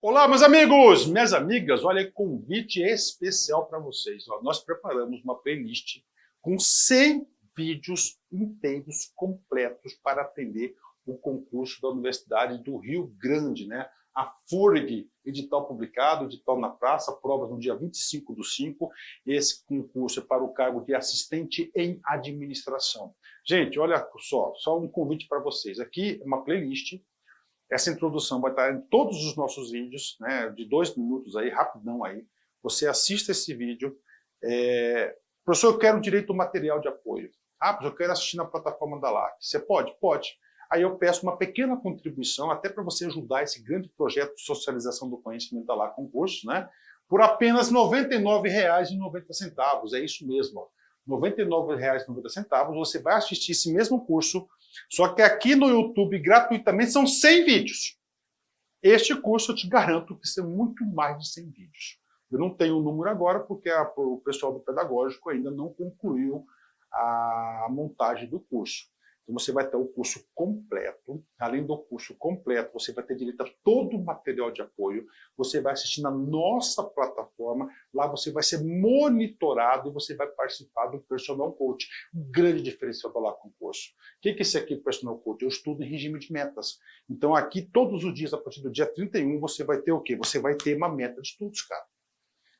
Olá, meus amigos, minhas amigas, olha, convite especial para vocês. Nós preparamos uma playlist com 100 vídeos inteiros, completos, para atender o concurso da Universidade do Rio Grande, né? A FURG, edital publicado, edital na praça, provas no dia 25/5. Esse concurso é para o cargo de assistente em administração. Gente, olha só um convite para vocês. Aqui é uma playlist. Essa introdução vai estar em todos os nossos vídeos, né, de 2 minutos aí, rapidão aí. Você assista esse vídeo. Professor, eu quero direito ao material de apoio. Ah, professor, eu quero assistir na plataforma da LAC. Você pode? Pode. Aí eu peço uma pequena contribuição, até para você ajudar esse grande projeto de socialização do conhecimento da LAC Concursos, né, por apenas R$ 99,90. É isso mesmo, ó. R$ 99,90, você vai assistir esse mesmo curso, só que aqui no YouTube, gratuitamente, são 100 vídeos. Este curso, eu te garanto que são muito mais de 100 vídeos. Eu não tenho o número agora, porque o pessoal do pedagógico ainda não concluiu a montagem do curso. Então, você vai ter o curso completo. Além do curso completo, você vai ter direito a todo o material de apoio. Você vai assistir na nossa plataforma. Lá você vai ser monitorado e você vai participar do Personal Coach. Um grande diferencial da LAC Concurso. O que é esse aqui, Personal Coach? Eu estudo em regime de metas. Então, aqui, todos os dias, a partir do dia 31, você vai ter o quê? Você vai ter uma meta de estudos, cara.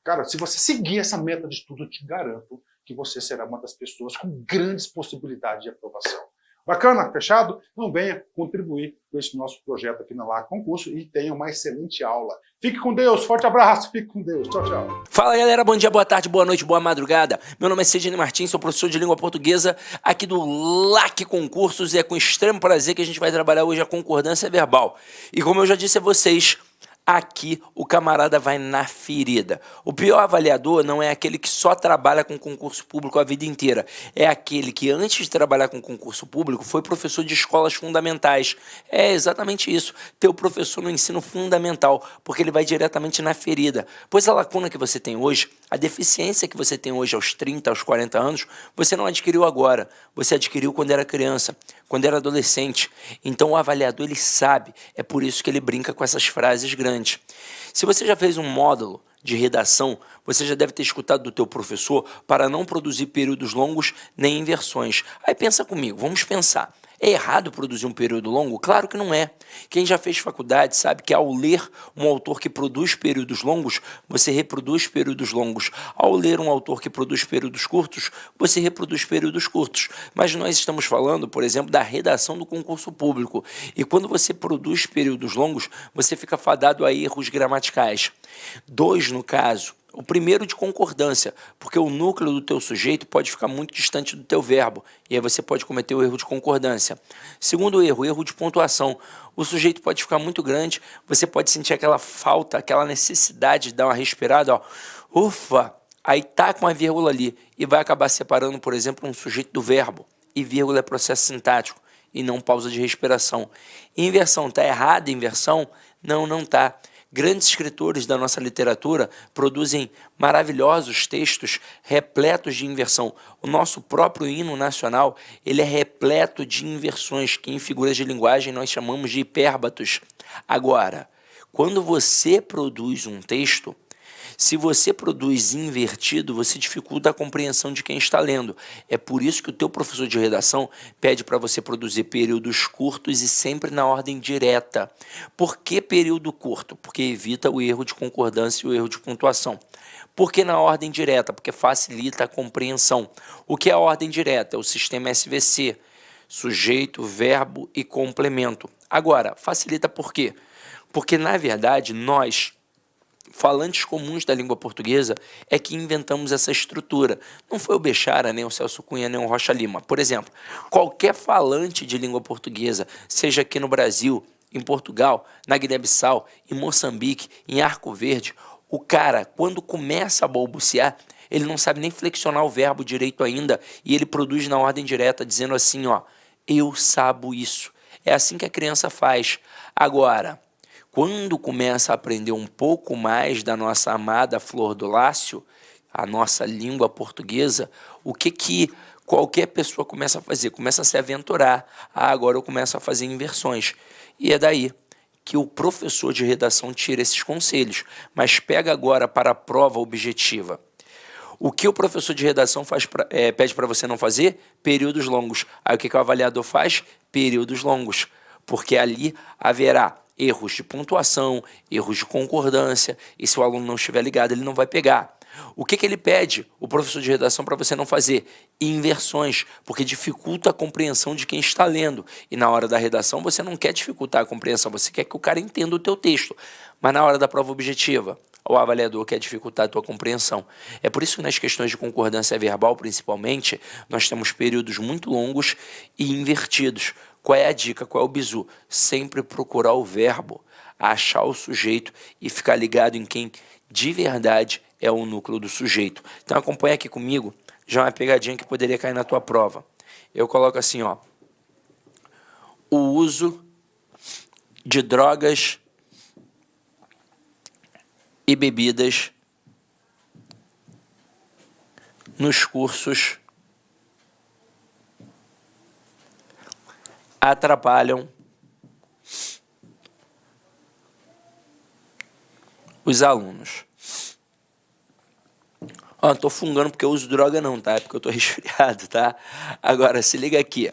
Cara, se você seguir essa meta de estudo, eu te garanto que você será uma das pessoas com grandes possibilidades de aprovação. Bacana? Fechado? Então venha contribuir com esse nosso projeto aqui na LAC Concurso e tenha uma excelente aula. Fique com Deus, forte abraço, fique com Deus. Tchau, tchau. Fala galera, bom dia, boa tarde, boa noite, boa madrugada. Meu nome é Sidney Martins, sou professor de língua portuguesa aqui do LAC Concursos e é com extremo prazer que a gente vai trabalhar hoje a concordância verbal. E como eu já disse a vocês, aqui o camarada vai na ferida. O pior avaliador não é aquele que só trabalha com concurso público a vida inteira. É aquele que antes de trabalhar com concurso público foi professor de escolas fundamentais. É exatamente isso, ter o professor no ensino fundamental, porque ele vai diretamente na ferida. Pois a lacuna que você tem hoje, a deficiência que você tem hoje aos 30, aos 40 anos, você não adquiriu agora, você adquiriu quando era criança, quando era adolescente. Então o avaliador ele sabe, é por isso que ele brinca com essas frases grandes. Se você já fez um módulo de redação, você já deve ter escutado do teu professor para não produzir períodos longos nem inversões. Aí pensa comigo, vamos pensar. É errado produzir um período longo? Claro que não é. Quem já fez faculdade sabe que ao ler um autor que produz períodos longos, você reproduz períodos longos. Ao ler um autor que produz períodos curtos, você reproduz períodos curtos. Mas nós estamos falando, por exemplo, da redação do concurso público. E quando você produz períodos longos, você fica fadado a erros gramaticais. 2 no caso. O primeiro de concordância, porque o núcleo do teu sujeito pode ficar muito distante do teu verbo, e aí você pode cometer o erro de concordância. Segundo erro, erro de pontuação. O sujeito pode ficar muito grande, você pode sentir aquela falta, aquela necessidade de dar uma respirada, ó. Ufa! Aí tá com a vírgula ali, e vai acabar separando, por exemplo, um sujeito do verbo, e vírgula é processo sintático, e não pausa de respiração. Inversão, tá errada a inversão? Não, não tá. Grandes escritores da nossa literatura produzem maravilhosos textos repletos de inversão. O nosso próprio hino nacional ele é repleto de inversões, que em figuras de linguagem nós chamamos de hipérbatos. Agora, quando você produz um texto, se você produz invertido, você dificulta a compreensão de quem está lendo. É por isso que o teu professor de redação pede para você produzir períodos curtos e sempre na ordem direta. Por que período curto? Porque evita o erro de concordância e o erro de pontuação. Por que na ordem direta? Porque facilita a compreensão. O que é a ordem direta? É o sistema SVC, sujeito, verbo e complemento. Agora, facilita por quê? Porque, na verdade, nós, falantes comuns da língua portuguesa, é que inventamos essa estrutura. Não foi o Bechara, nem o Celso Cunha, nem o Rocha Lima. Por exemplo, qualquer falante de língua portuguesa, seja aqui no Brasil, em Portugal, na Guiné-Bissau, em Moçambique, em Arco Verde, o cara, quando começa a balbuciar, ele não sabe nem flexionar o verbo direito ainda e ele produz na ordem direta, dizendo assim, ó, eu sabo isso. É assim que a criança faz. Agora, quando começa a aprender um pouco mais da nossa amada Flor do Lácio, a nossa língua portuguesa, o que qualquer pessoa começa a fazer? Começa a se aventurar. Ah, agora eu começo a fazer inversões. E é daí que o professor de redação tira esses conselhos, mas pega agora para a prova objetiva. O que o professor de redação pede para você não fazer? Períodos longos. Aí o que o avaliador faz? Períodos longos, porque ali haverá erros de pontuação, erros de concordância, e se o aluno não estiver ligado, ele não vai pegar. O que ele pede, o professor de redação, para você não fazer? Inversões, porque dificulta a compreensão de quem está lendo. E na hora da redação você não quer dificultar a compreensão, você quer que o cara entenda o teu texto. Mas na hora da prova objetiva, o avaliador quer dificultar a tua compreensão. É por isso que nas questões de concordância verbal, principalmente, nós temos períodos muito longos e invertidos. Qual é a dica? Qual é o bizu? Sempre procurar o verbo, achar o sujeito e ficar ligado em quem de verdade é o núcleo do sujeito. Então acompanha aqui comigo, já uma pegadinha que poderia cair na tua prova. Eu coloco assim, ó, o uso de drogas e bebidas nos cursos atrapalham os alunos. Ó, não tô fungando porque eu uso droga não, tá? É porque eu tô resfriado, tá? Agora, se liga aqui.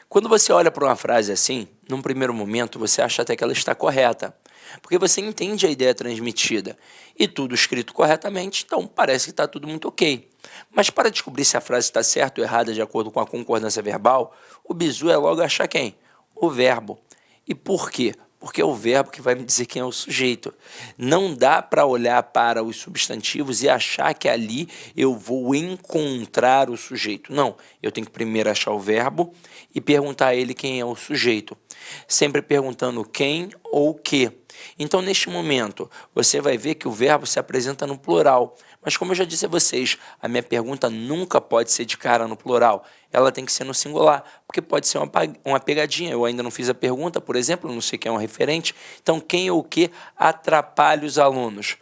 Quando você olha para uma frase assim, num primeiro momento, você acha até que ela está correta, porque você entende a ideia transmitida e tudo escrito corretamente, então parece que está tudo muito ok. Mas para descobrir se a frase está certa ou errada de acordo com a concordância verbal, o bizu é logo achar quem? O verbo. E por quê? Porque é o verbo que vai me dizer quem é o sujeito. Não dá para olhar para os substantivos e achar que ali eu vou encontrar o sujeito. Não, eu tenho que primeiro achar o verbo e perguntar a ele quem é o sujeito. Sempre perguntando quem ou o que. Então, neste momento, você vai ver que o verbo se apresenta no plural. Mas, como eu já disse a vocês, a minha pergunta nunca pode ser de cara no plural. Ela tem que ser no singular, porque pode ser uma pegadinha. Eu ainda não fiz a pergunta, por exemplo, não sei quem é um referente. Então, quem ou o que atrapalha os alunos?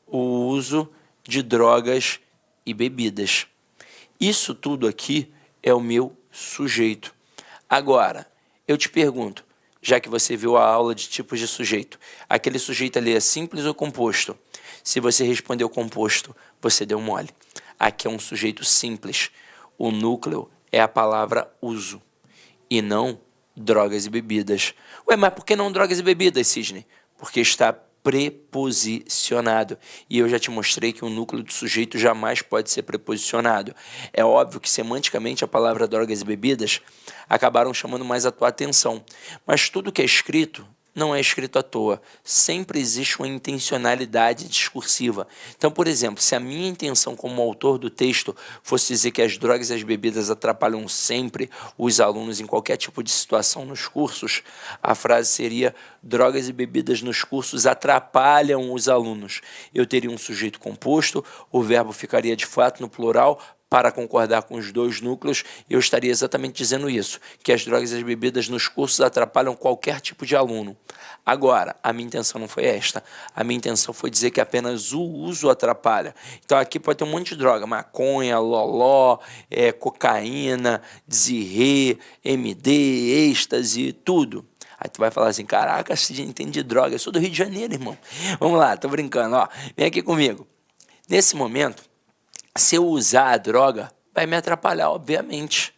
O uso de drogas e bebidas. Isso tudo aqui é o meu sujeito. Agora, eu te pergunto, já que você viu a aula de tipos de sujeito, aquele sujeito ali é simples ou composto? Se você respondeu composto, você deu mole. Aqui é um sujeito simples. O núcleo é a palavra uso e não drogas e bebidas. Ué, mas por que não drogas e bebidas, Sidney? Porque está preposicionado. E eu já te mostrei que o núcleo do sujeito jamais pode ser preposicionado. É óbvio que semanticamente a palavra drogas e bebidas acabaram chamando mais a tua atenção. Mas tudo que é escrito não é escrito à toa. Sempre existe uma intencionalidade discursiva. Então, por exemplo, se a minha intenção como autor do texto fosse dizer que as drogas e as bebidas atrapalham sempre os alunos em qualquer tipo de situação nos cursos, a frase seria: drogas e bebidas nos cursos atrapalham os alunos. Eu teria um sujeito composto, o verbo ficaria de fato no plural. Para concordar com os dois núcleos, eu estaria exatamente dizendo isso, que as drogas e as bebidas nos cursos atrapalham qualquer tipo de aluno. Agora, a minha intenção não foi esta. A minha intenção foi dizer que apenas o uso atrapalha. Então aqui pode ter um monte de droga, maconha, loló, cocaína, zirê, MD, êxtase, tudo. Aí tu vai falar assim, caraca, Sidney entende de droga, eu sou do Rio de Janeiro, irmão. Vamos lá, tô brincando, ó. Vem aqui comigo. Nesse momento, se eu usar a droga, vai me atrapalhar, obviamente.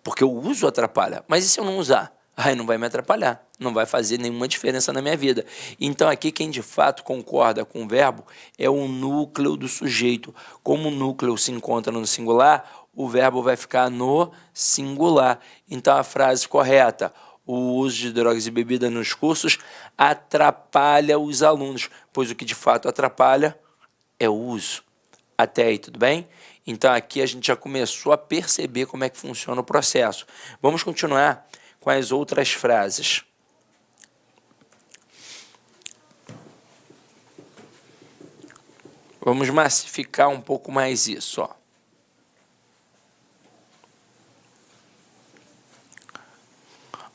Porque o uso atrapalha. Mas e se eu não usar? Aí não vai me atrapalhar. Não vai fazer nenhuma diferença na minha vida. Então aqui quem de fato concorda com o verbo é o núcleo do sujeito. Como o núcleo se encontra no singular, o verbo vai ficar no singular. Então a frase correta: o uso de drogas e bebidas nos cursos atrapalha os alunos. Pois o que de fato atrapalha é o uso. Até aí, tudo bem? Então aqui a gente já começou a perceber como é que funciona o processo. Vamos continuar com as outras frases. Vamos massificar um pouco mais isso, ó.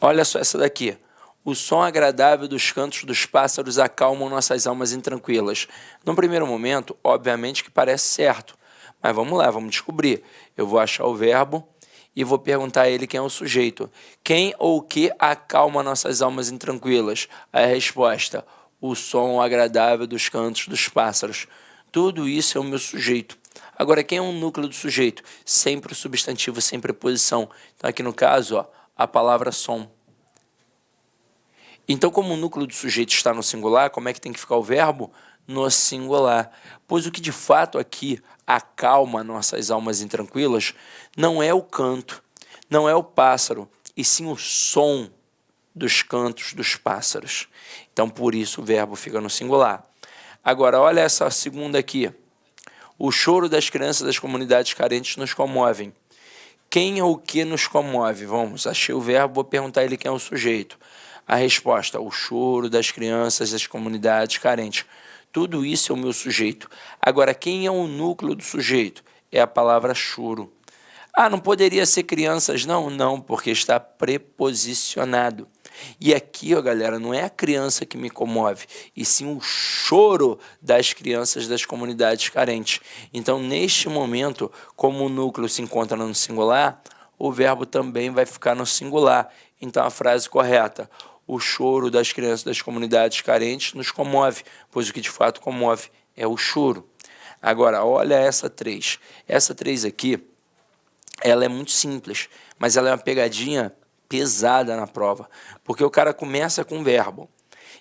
Olha só essa daqui. O som agradável dos cantos dos pássaros acalmam nossas almas intranquilas. Num primeiro momento, obviamente que parece certo. Mas vamos lá, vamos descobrir. Eu vou achar o verbo e vou perguntar a ele quem é o sujeito. Quem ou o que acalma nossas almas intranquilas? A resposta: o som agradável dos cantos dos pássaros. Tudo isso é o meu sujeito. Agora, quem é o núcleo do sujeito? Sempre o substantivo, sem preposição. Então, aqui no caso, ó, a palavra som. Então, como o núcleo do sujeito está no singular, como é que tem que ficar o verbo? No singular. Pois o que de fato aqui acalma nossas almas intranquilas não é o canto, não é o pássaro, e sim o som dos cantos dos pássaros. Então, por isso o verbo fica no singular. Agora, olha essa segunda aqui. O choro das crianças das comunidades carentes nos comovem. Quem ou o que nos comove? Vamos, achei o verbo, vou perguntar a ele quem é o sujeito. A resposta: o choro das crianças das comunidades carentes. Tudo isso é o meu sujeito. Agora, quem é o núcleo do sujeito? É a palavra choro. Ah, não poderia ser crianças? Não, não, porque está preposicionado. E aqui, ó, galera, não é a criança que me comove, e sim o choro das crianças das comunidades carentes. Então, neste momento, como o núcleo se encontra no singular, o verbo também vai ficar no singular. Então, a frase correta: o choro das crianças das comunidades carentes nos comove, pois o que de fato comove é o choro. Agora, olha essa 3. Essa 3 aqui, ela é muito simples, mas ela é uma pegadinha pesada na prova, porque o cara começa com verbo.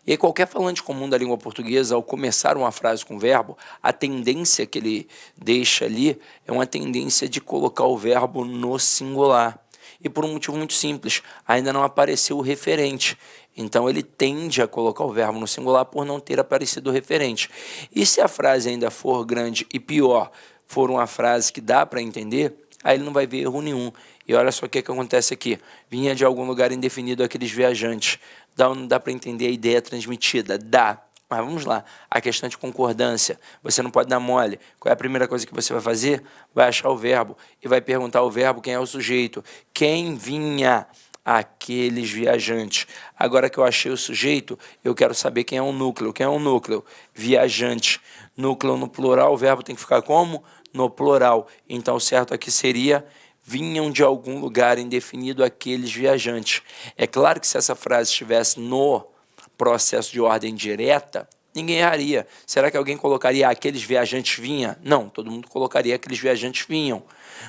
E aí, qualquer falante comum da língua portuguesa, ao começar uma frase com verbo, a tendência que ele deixa ali é uma tendência de colocar o verbo no singular. E por um motivo muito simples, ainda não apareceu o referente. Então ele tende a colocar o verbo no singular por não ter aparecido o referente. E se a frase ainda for grande e pior, for uma frase que dá para entender, aí ele não vai ver erro nenhum. E olha só o que acontece aqui. Vinha de algum lugar indefinido aqueles viajantes. Dá ou não dá para entender a ideia transmitida? Dá. Mas vamos lá, a questão de concordância, você não pode dar mole. Qual é a primeira coisa que você vai fazer? Vai achar o verbo e vai perguntar ao verbo quem é o sujeito. Quem vinha? Aqueles viajantes. Agora que eu achei o sujeito, eu quero saber quem é o núcleo. Quem é o núcleo? Viajante. Núcleo no plural, o verbo tem que ficar como? No plural. Então, o certo aqui seria: vinham de algum lugar indefinido aqueles viajantes. É claro que se essa frase estivesse no processo de ordem direta, ninguém erraria. Será que alguém colocaria aqueles viajantes vinham? Não, todo mundo colocaria aqueles viajantes vinham.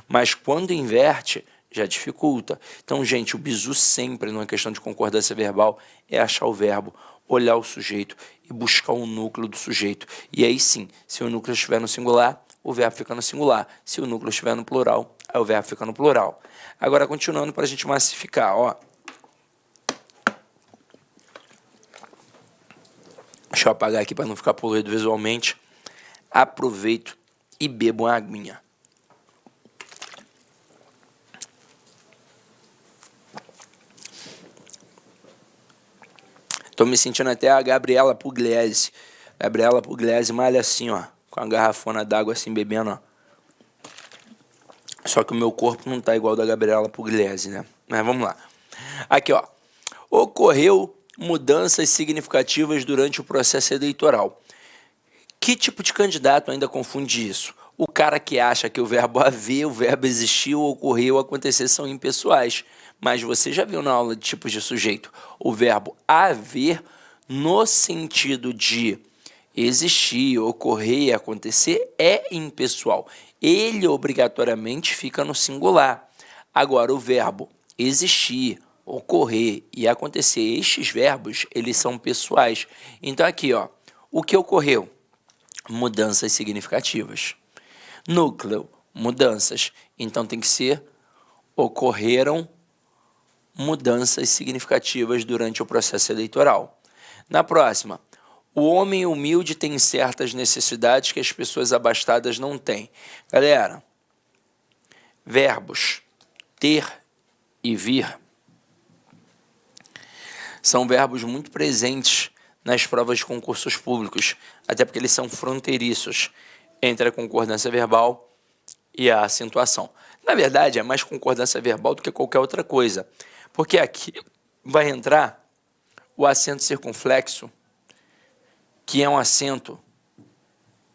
Mas quando inverte, já dificulta. Então, gente, o bizu sempre, numa questão de concordância verbal, é achar o verbo, olhar o sujeito e buscar o núcleo do sujeito. E aí sim, se o núcleo estiver no singular, o verbo fica no singular. Se o núcleo estiver no plural, aí o verbo fica no plural. Agora, continuando para a gente massificar, ó. Deixa eu apagar aqui para não ficar poluído visualmente. Aproveito e bebo uma aguinha. Estou me sentindo até a Gabriela Pugliese. Gabriela Pugliese malha assim, ó, com a garrafona d'água assim, bebendo, ó. Só que o meu corpo não tá igual ao da Gabriela Pugliese, né? Mas vamos lá. Aqui, ó. Ocorreu mudanças significativas durante o processo eleitoral. Que tipo de candidato ainda confunde isso? O cara que acha que o verbo haver, o verbo existir, ocorrer ou acontecer são impessoais. Mas você já viu na aula de tipos de sujeito o verbo haver no sentido de existir, ocorrer e acontecer é impessoal. Ele obrigatoriamente fica no singular. Agora, o verbo existir, ocorrer e acontecer, estes verbos, eles são pessoais. Então aqui, ó, o que ocorreu? Mudanças significativas. Núcleo, mudanças. Então tem que ser ocorreram mudanças significativas durante o processo eleitoral. Na próxima, o homem humilde tem certas necessidades que as pessoas abastadas não têm. Galera, verbos ter e vir são verbos muito presentes nas provas de concursos públicos, até porque eles são fronteiriços entre a concordância verbal e a acentuação. Na verdade, é mais concordância verbal do que qualquer outra coisa, porque aqui vai entrar o acento circunflexo, que é um acento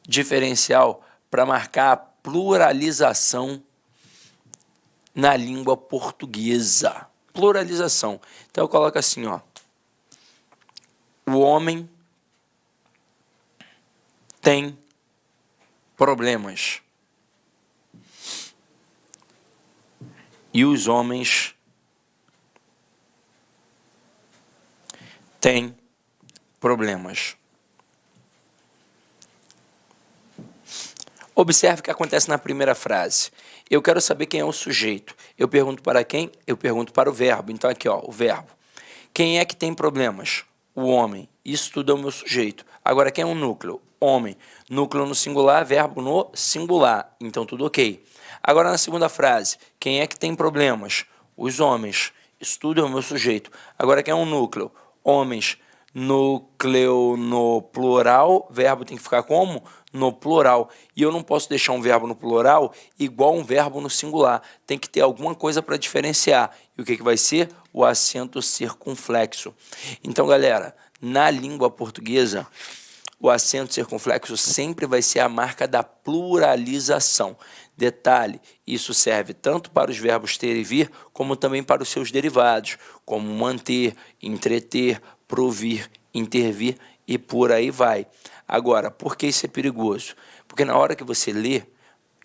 diferencial para marcar a pluralização na língua portuguesa. Pluralização. Então eu coloco assim, ó. O homem tem problemas. E os homens têm problemas. Observe o que acontece na primeira frase. Eu quero saber quem é o sujeito. Eu pergunto para quem? Eu pergunto para o verbo. Então aqui, ó, o verbo. Quem é que tem problemas? O homem. Isso tudo é o meu sujeito. Agora, quem é o núcleo? Homem. Núcleo no singular, verbo no singular. Então, tudo ok. Agora, na segunda frase. Quem é que tem problemas? Os homens. Isso tudo é o meu sujeito. Agora, quem é o núcleo? Homens. Núcleo no plural. Verbo tem que ficar como? No plural. E eu não posso deixar um verbo no plural igual um verbo no singular. Tem que ter alguma coisa para diferenciar. E o que vai ser? O acento circunflexo. Então, galera, na língua portuguesa, o acento circunflexo sempre vai ser a marca da pluralização. Detalhe, isso serve tanto para os verbos ter e vir, como também para os seus derivados, como manter, entreter, provir, intervir e por aí vai. Agora, por que isso é perigoso? Porque na hora que você lê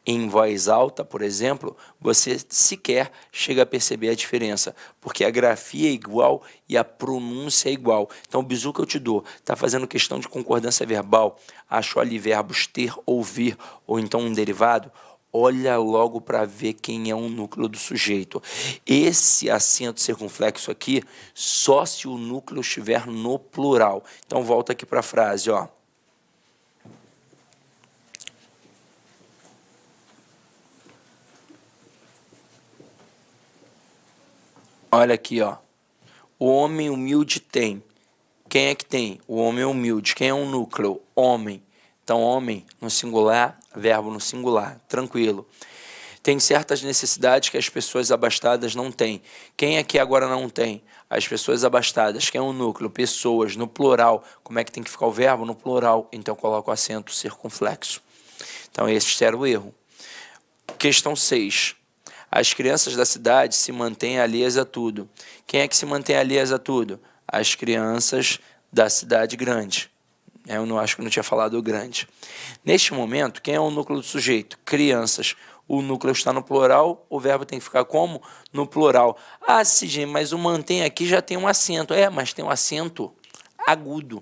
em voz alta, por exemplo, você sequer chega a perceber a diferença, porque a grafia é igual e a pronúncia é igual. Então, o bizu que eu te dou, está fazendo questão de concordância verbal, achou ali verbos ter, ouvir, ou então um derivado, olha logo para ver quem é o núcleo do sujeito. Esse acento circunflexo aqui, só se o núcleo estiver no plural. Então, volta aqui para a frase, ó. Olha aqui, ó. O homem humilde tem. Quem é que tem? O homem humilde. Quem é um núcleo? Homem. Então, homem no singular, verbo no singular. Tranquilo. Tem certas necessidades que as pessoas abastadas não têm. Quem aqui agora não tem? As pessoas abastadas. Quem é um núcleo? Pessoas. No plural. Como é que tem que ficar o verbo? No plural. Então, eu coloco o acento circunflexo. Então, esse era o erro. Questão 6. As crianças da cidade se mantêm alheias a tudo. Quem é que se mantém alheias a tudo? As crianças da cidade grande. Eu não acho que não tinha falado o grande. Neste momento, quem é o núcleo do sujeito? Crianças. O núcleo está no plural, o verbo tem que ficar como? No plural. Ah, Sidney, mas o mantém aqui já tem um acento. É, mas tem um acento agudo.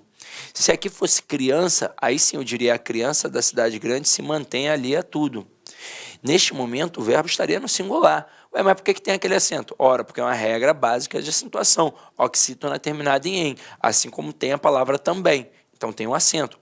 Se aqui fosse criança, aí sim eu diria a criança da cidade grande se mantém alheia a tudo. Neste momento, o verbo estaria no singular. Ué, mas por que tem aquele acento? Ora, porque é uma regra básica de acentuação. Oxítona terminada em assim como tem a palavra também. Então, tem um acento.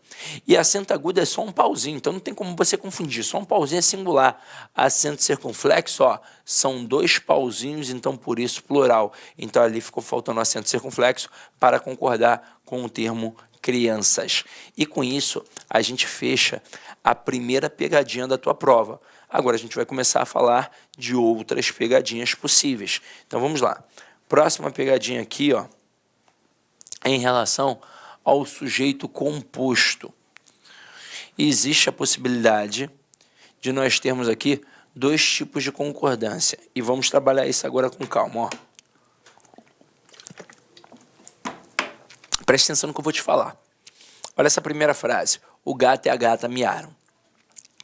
E acento agudo é só um pauzinho, então não tem como você confundir. Só um pauzinho é singular. Acento circunflexo, ó, são 2 pauzinhos, então por isso plural. Então, ali ficou faltando o acento circunflexo para concordar com o termo crianças. E com isso, a gente fecha a primeira pegadinha da tua prova. Agora a gente vai começar a falar de outras pegadinhas possíveis. Então vamos lá. Próxima pegadinha aqui, ó, é em relação ao sujeito composto. Existe a possibilidade de nós termos aqui 2 tipos de concordância. E vamos trabalhar isso agora com calma, ó. Preste atenção no que eu vou te falar. Olha essa primeira frase. O gato e a gata miaram.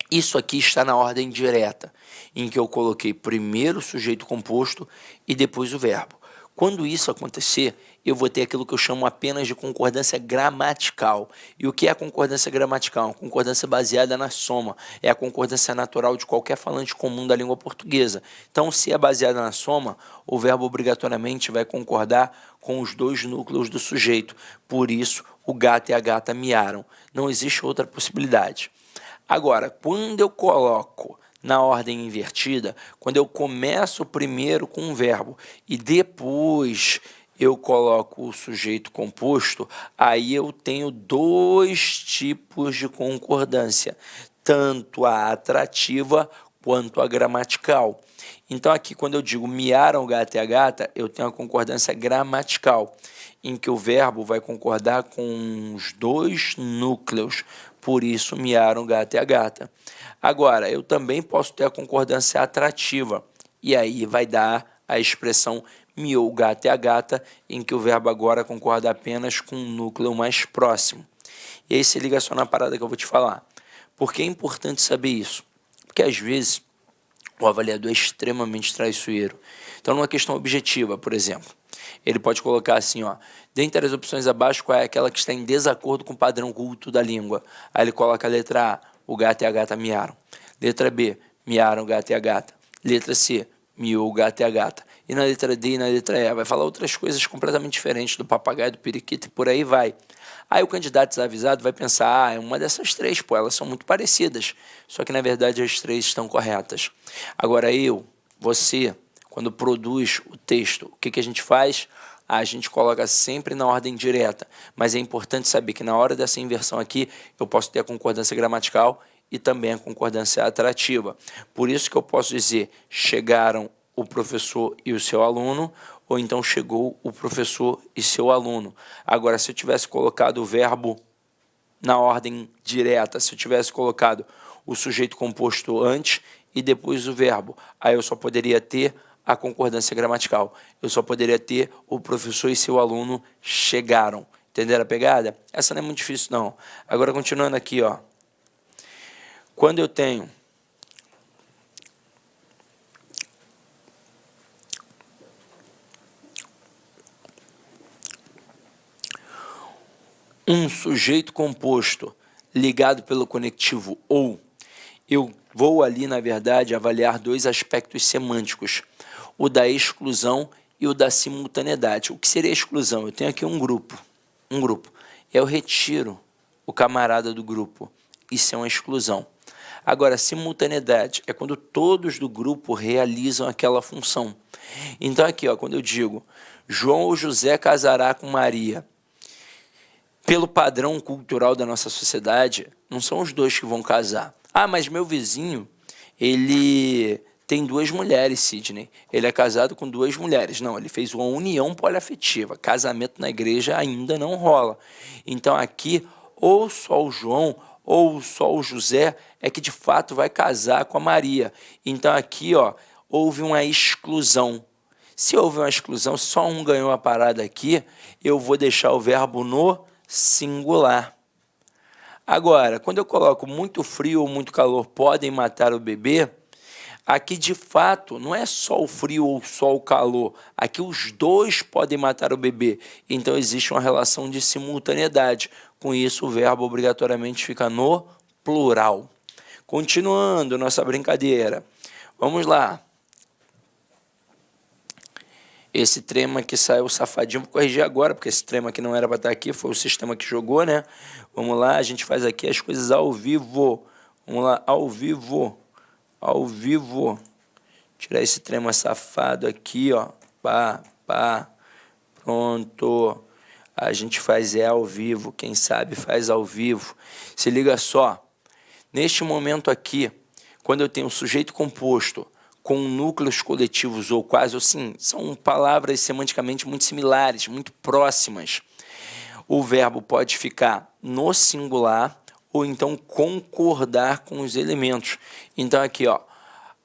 Isso aqui está na ordem direta, em que eu coloquei primeiro o sujeito composto e depois o verbo. Quando isso acontecer, eu vou ter aquilo que eu chamo apenas de concordância gramatical. E o que é a concordância gramatical? A concordância baseada na soma. É a concordância natural de qualquer falante comum da língua portuguesa. Então, se é baseada na soma, o verbo obrigatoriamente vai concordar com os 2 núcleos do sujeito. Por isso, o gato e a gata miaram. Não existe outra possibilidade. Agora, quando eu coloco na ordem invertida, quando eu começo primeiro com um verbo e depois eu coloco o sujeito composto, aí eu tenho 2 tipos de concordância, tanto a atrativa quanto a gramatical. Então aqui, quando eu digo miaram o gato e a gata, eu tenho a concordância gramatical, em que o verbo vai concordar com os 2 núcleos, por isso miaram o gato e a gata. Agora, eu também posso ter a concordância atrativa, e aí vai dar a expressão miou o gato e a gata, em que o verbo agora concorda apenas com o núcleo mais próximo. E aí se liga só na parada que eu vou te falar. Por que é importante saber isso? Porque às vezes o avaliador é extremamente traiçoeiro. Então, numa questão objetiva, por exemplo, ele pode colocar assim, ó, dentre as opções abaixo, qual é aquela que está em desacordo com o padrão culto da língua? Aí ele coloca a letra A, o gato e a gata miaram. Letra B, miaram o gato e a gata. Letra C, miou o gato e a gata. E na letra D e na letra E, vai falar outras coisas completamente diferentes do papagaio, do periquito e por aí vai. Aí o candidato desavisado vai pensar, é uma dessas três, pô, elas são muito parecidas. Só que na verdade as três estão corretas. Agora você, quando produz o texto, o que a gente faz? A gente coloca sempre na ordem direta, mas é importante saber que na hora dessa inversão aqui, eu posso ter a concordância gramatical e também a concordância atrativa. Por isso que eu posso dizer, chegaram o professor e o seu aluno, ou então chegou o professor e seu aluno. Agora, se eu tivesse colocado o verbo na ordem direta, se eu tivesse colocado o sujeito composto antes e depois o verbo, aí eu só poderia ter a concordância gramatical. Eu só poderia ter o professor e seu aluno chegaram. Entenderam a pegada? Essa não é muito difícil, não. Agora, continuando aqui, ó. Quando eu tenho um sujeito composto ligado pelo conectivo ou, eu vou ali, na verdade, avaliar dois aspectos semânticos, o da exclusão e o da simultaneidade. O que seria exclusão? Eu tenho aqui um grupo. Eu retiro o camarada do grupo. Isso é uma exclusão. Agora, simultaneidade é quando todos do grupo realizam aquela função. Então, aqui, ó, quando eu digo João ou José casará com Maria, pelo padrão cultural da nossa sociedade, não são os dois que vão casar. Ah, mas meu vizinho, ele tem duas mulheres, Sidney. Ele é casado com duas mulheres. Não, ele fez uma união poliafetiva. Casamento na igreja ainda não rola. Então, aqui, ou só o João ou só o José é que de fato vai casar com a Maria. Então aqui, ó, houve uma exclusão. Se houve uma exclusão, só um ganhou a parada aqui, eu vou deixar o verbo no singular. Agora, quando eu coloco muito frio ou muito calor podem matar o bebê, aqui de fato não é só o frio ou só o calor, aqui os dois podem matar o bebê. Então existe uma relação de simultaneidade. Com isso, o verbo obrigatoriamente fica no plural. Continuando nossa brincadeira. Vamos lá. Esse trema aqui saiu safadinho. Vou corrigir agora, porque esse trema aqui não era para estar aqui. Foi o sistema que jogou, né? Vamos lá, a gente faz aqui as coisas ao vivo. Vamos lá, ao vivo. Ao vivo. Tirar esse trema safado aqui, ó. Pá. Pronto. A gente faz ao vivo, quem sabe faz ao vivo. Se liga só, neste momento aqui, quando eu tenho um sujeito composto com núcleos coletivos ou quase assim, são palavras semanticamente muito similares, muito próximas. O verbo pode ficar no singular ou então concordar com os elementos. Então aqui, ó,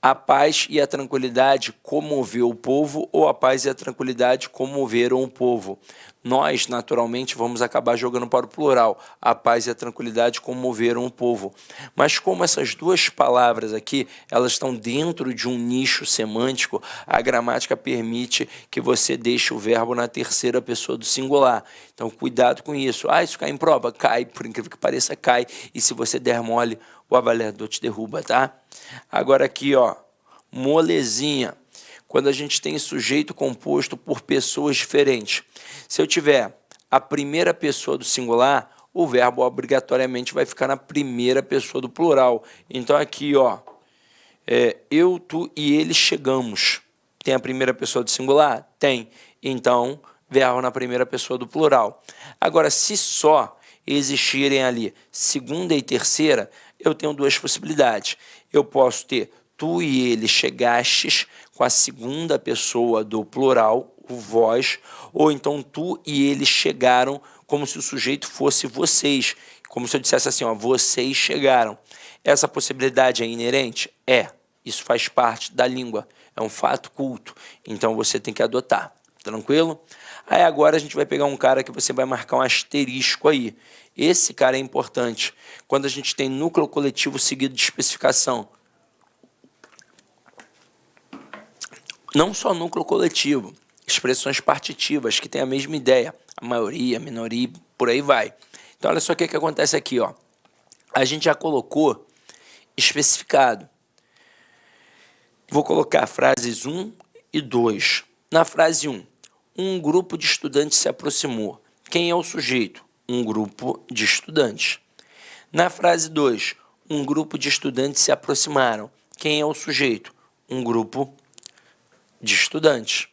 a paz e a tranquilidade comoveu o povo ou a paz e a tranquilidade comoveram o povo. Nós, naturalmente, vamos acabar jogando para o plural. A paz e a tranquilidade comoveram o povo. Mas como essas duas palavras aqui, elas estão dentro de um nicho semântico, a gramática permite que você deixe o verbo na terceira pessoa do singular. Então, cuidado com isso. Ah, isso cai em prova? Cai, por incrível que pareça, cai. E se você der mole, o avaliador te derruba, tá? Agora aqui, ó, molezinha. Quando a gente tem sujeito composto por pessoas diferentes. Se eu tiver a primeira pessoa do singular, o verbo obrigatoriamente vai ficar na primeira pessoa do plural. Então aqui, ó, eu, tu e ele chegamos. Tem a primeira pessoa do singular? Tem. Então, verbo na primeira pessoa do plural. Agora, se só existirem ali segunda e terceira, eu tenho duas possibilidades. Eu posso ter tu e ele chegastes com a segunda pessoa do plural, o vós, ou então tu e ele chegaram como se o sujeito fosse vocês, como se eu dissesse assim, ó, vocês chegaram. Essa possibilidade é inerente? É. Isso faz parte da língua, é um fato culto, então você tem que adotar, tranquilo? Aí agora a gente vai pegar um cara que você vai marcar um asterisco aí. Esse cara é importante. Quando a gente tem núcleo coletivo seguido de especificação. Não só núcleo coletivo, expressões partitivas que têm a mesma ideia. A maioria, a minoria, por aí vai. Então olha só o que acontece aqui, ó. A gente já colocou especificado. Vou colocar frases 1 e 2. Na frase 1, um grupo de estudantes se aproximou. Quem é o sujeito? Um grupo de estudantes. Na frase 2, um grupo de estudantes se aproximaram. Quem é o sujeito? Um grupo de estudantes.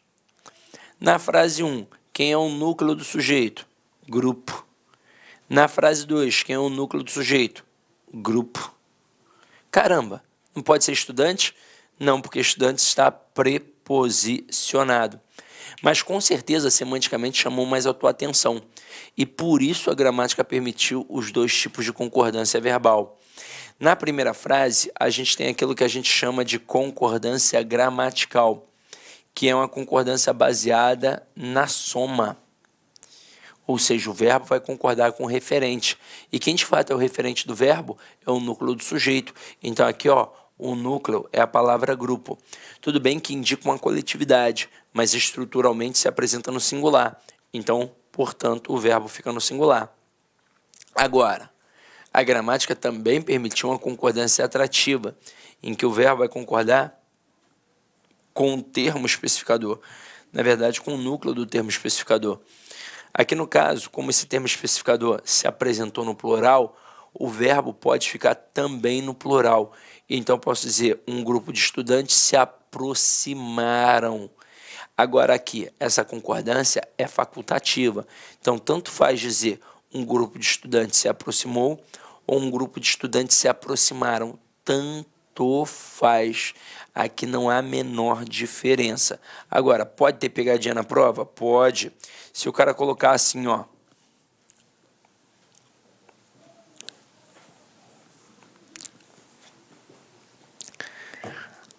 Na frase 1, quem é o núcleo do sujeito? Grupo. Na frase 2, quem é o núcleo do sujeito? Grupo. Caramba, não pode ser estudante? Não, porque estudante está preposicionado. Mas com certeza, semanticamente, chamou mais a tua atenção. E por isso a gramática permitiu os dois tipos de concordância verbal. Na primeira frase, a gente tem aquilo que a gente chama de concordância gramatical, que é uma concordância baseada na soma. Ou seja, o verbo vai concordar com o referente. E quem de fato é o referente do verbo é o núcleo do sujeito. Então aqui, ó, o núcleo é a palavra grupo. Tudo bem que indica uma coletividade, mas estruturalmente se apresenta no singular. Então, portanto, o verbo fica no singular. Agora, a gramática também permitiu uma concordância atrativa, em que o verbo vai concordar com o termo especificador. Na verdade, com o núcleo do termo especificador. Aqui no caso, como esse termo especificador se apresentou no plural, o verbo pode ficar também no plural. Então, posso dizer, um grupo de estudantes se aproximaram. Agora aqui, essa concordância é facultativa. Então, tanto faz dizer um grupo de estudantes se aproximou ou um grupo de estudantes se aproximaram. Tanto faz. Aqui não há a menor diferença. Agora, pode ter pegadinha na prova? Pode. Se o cara colocar assim, ó.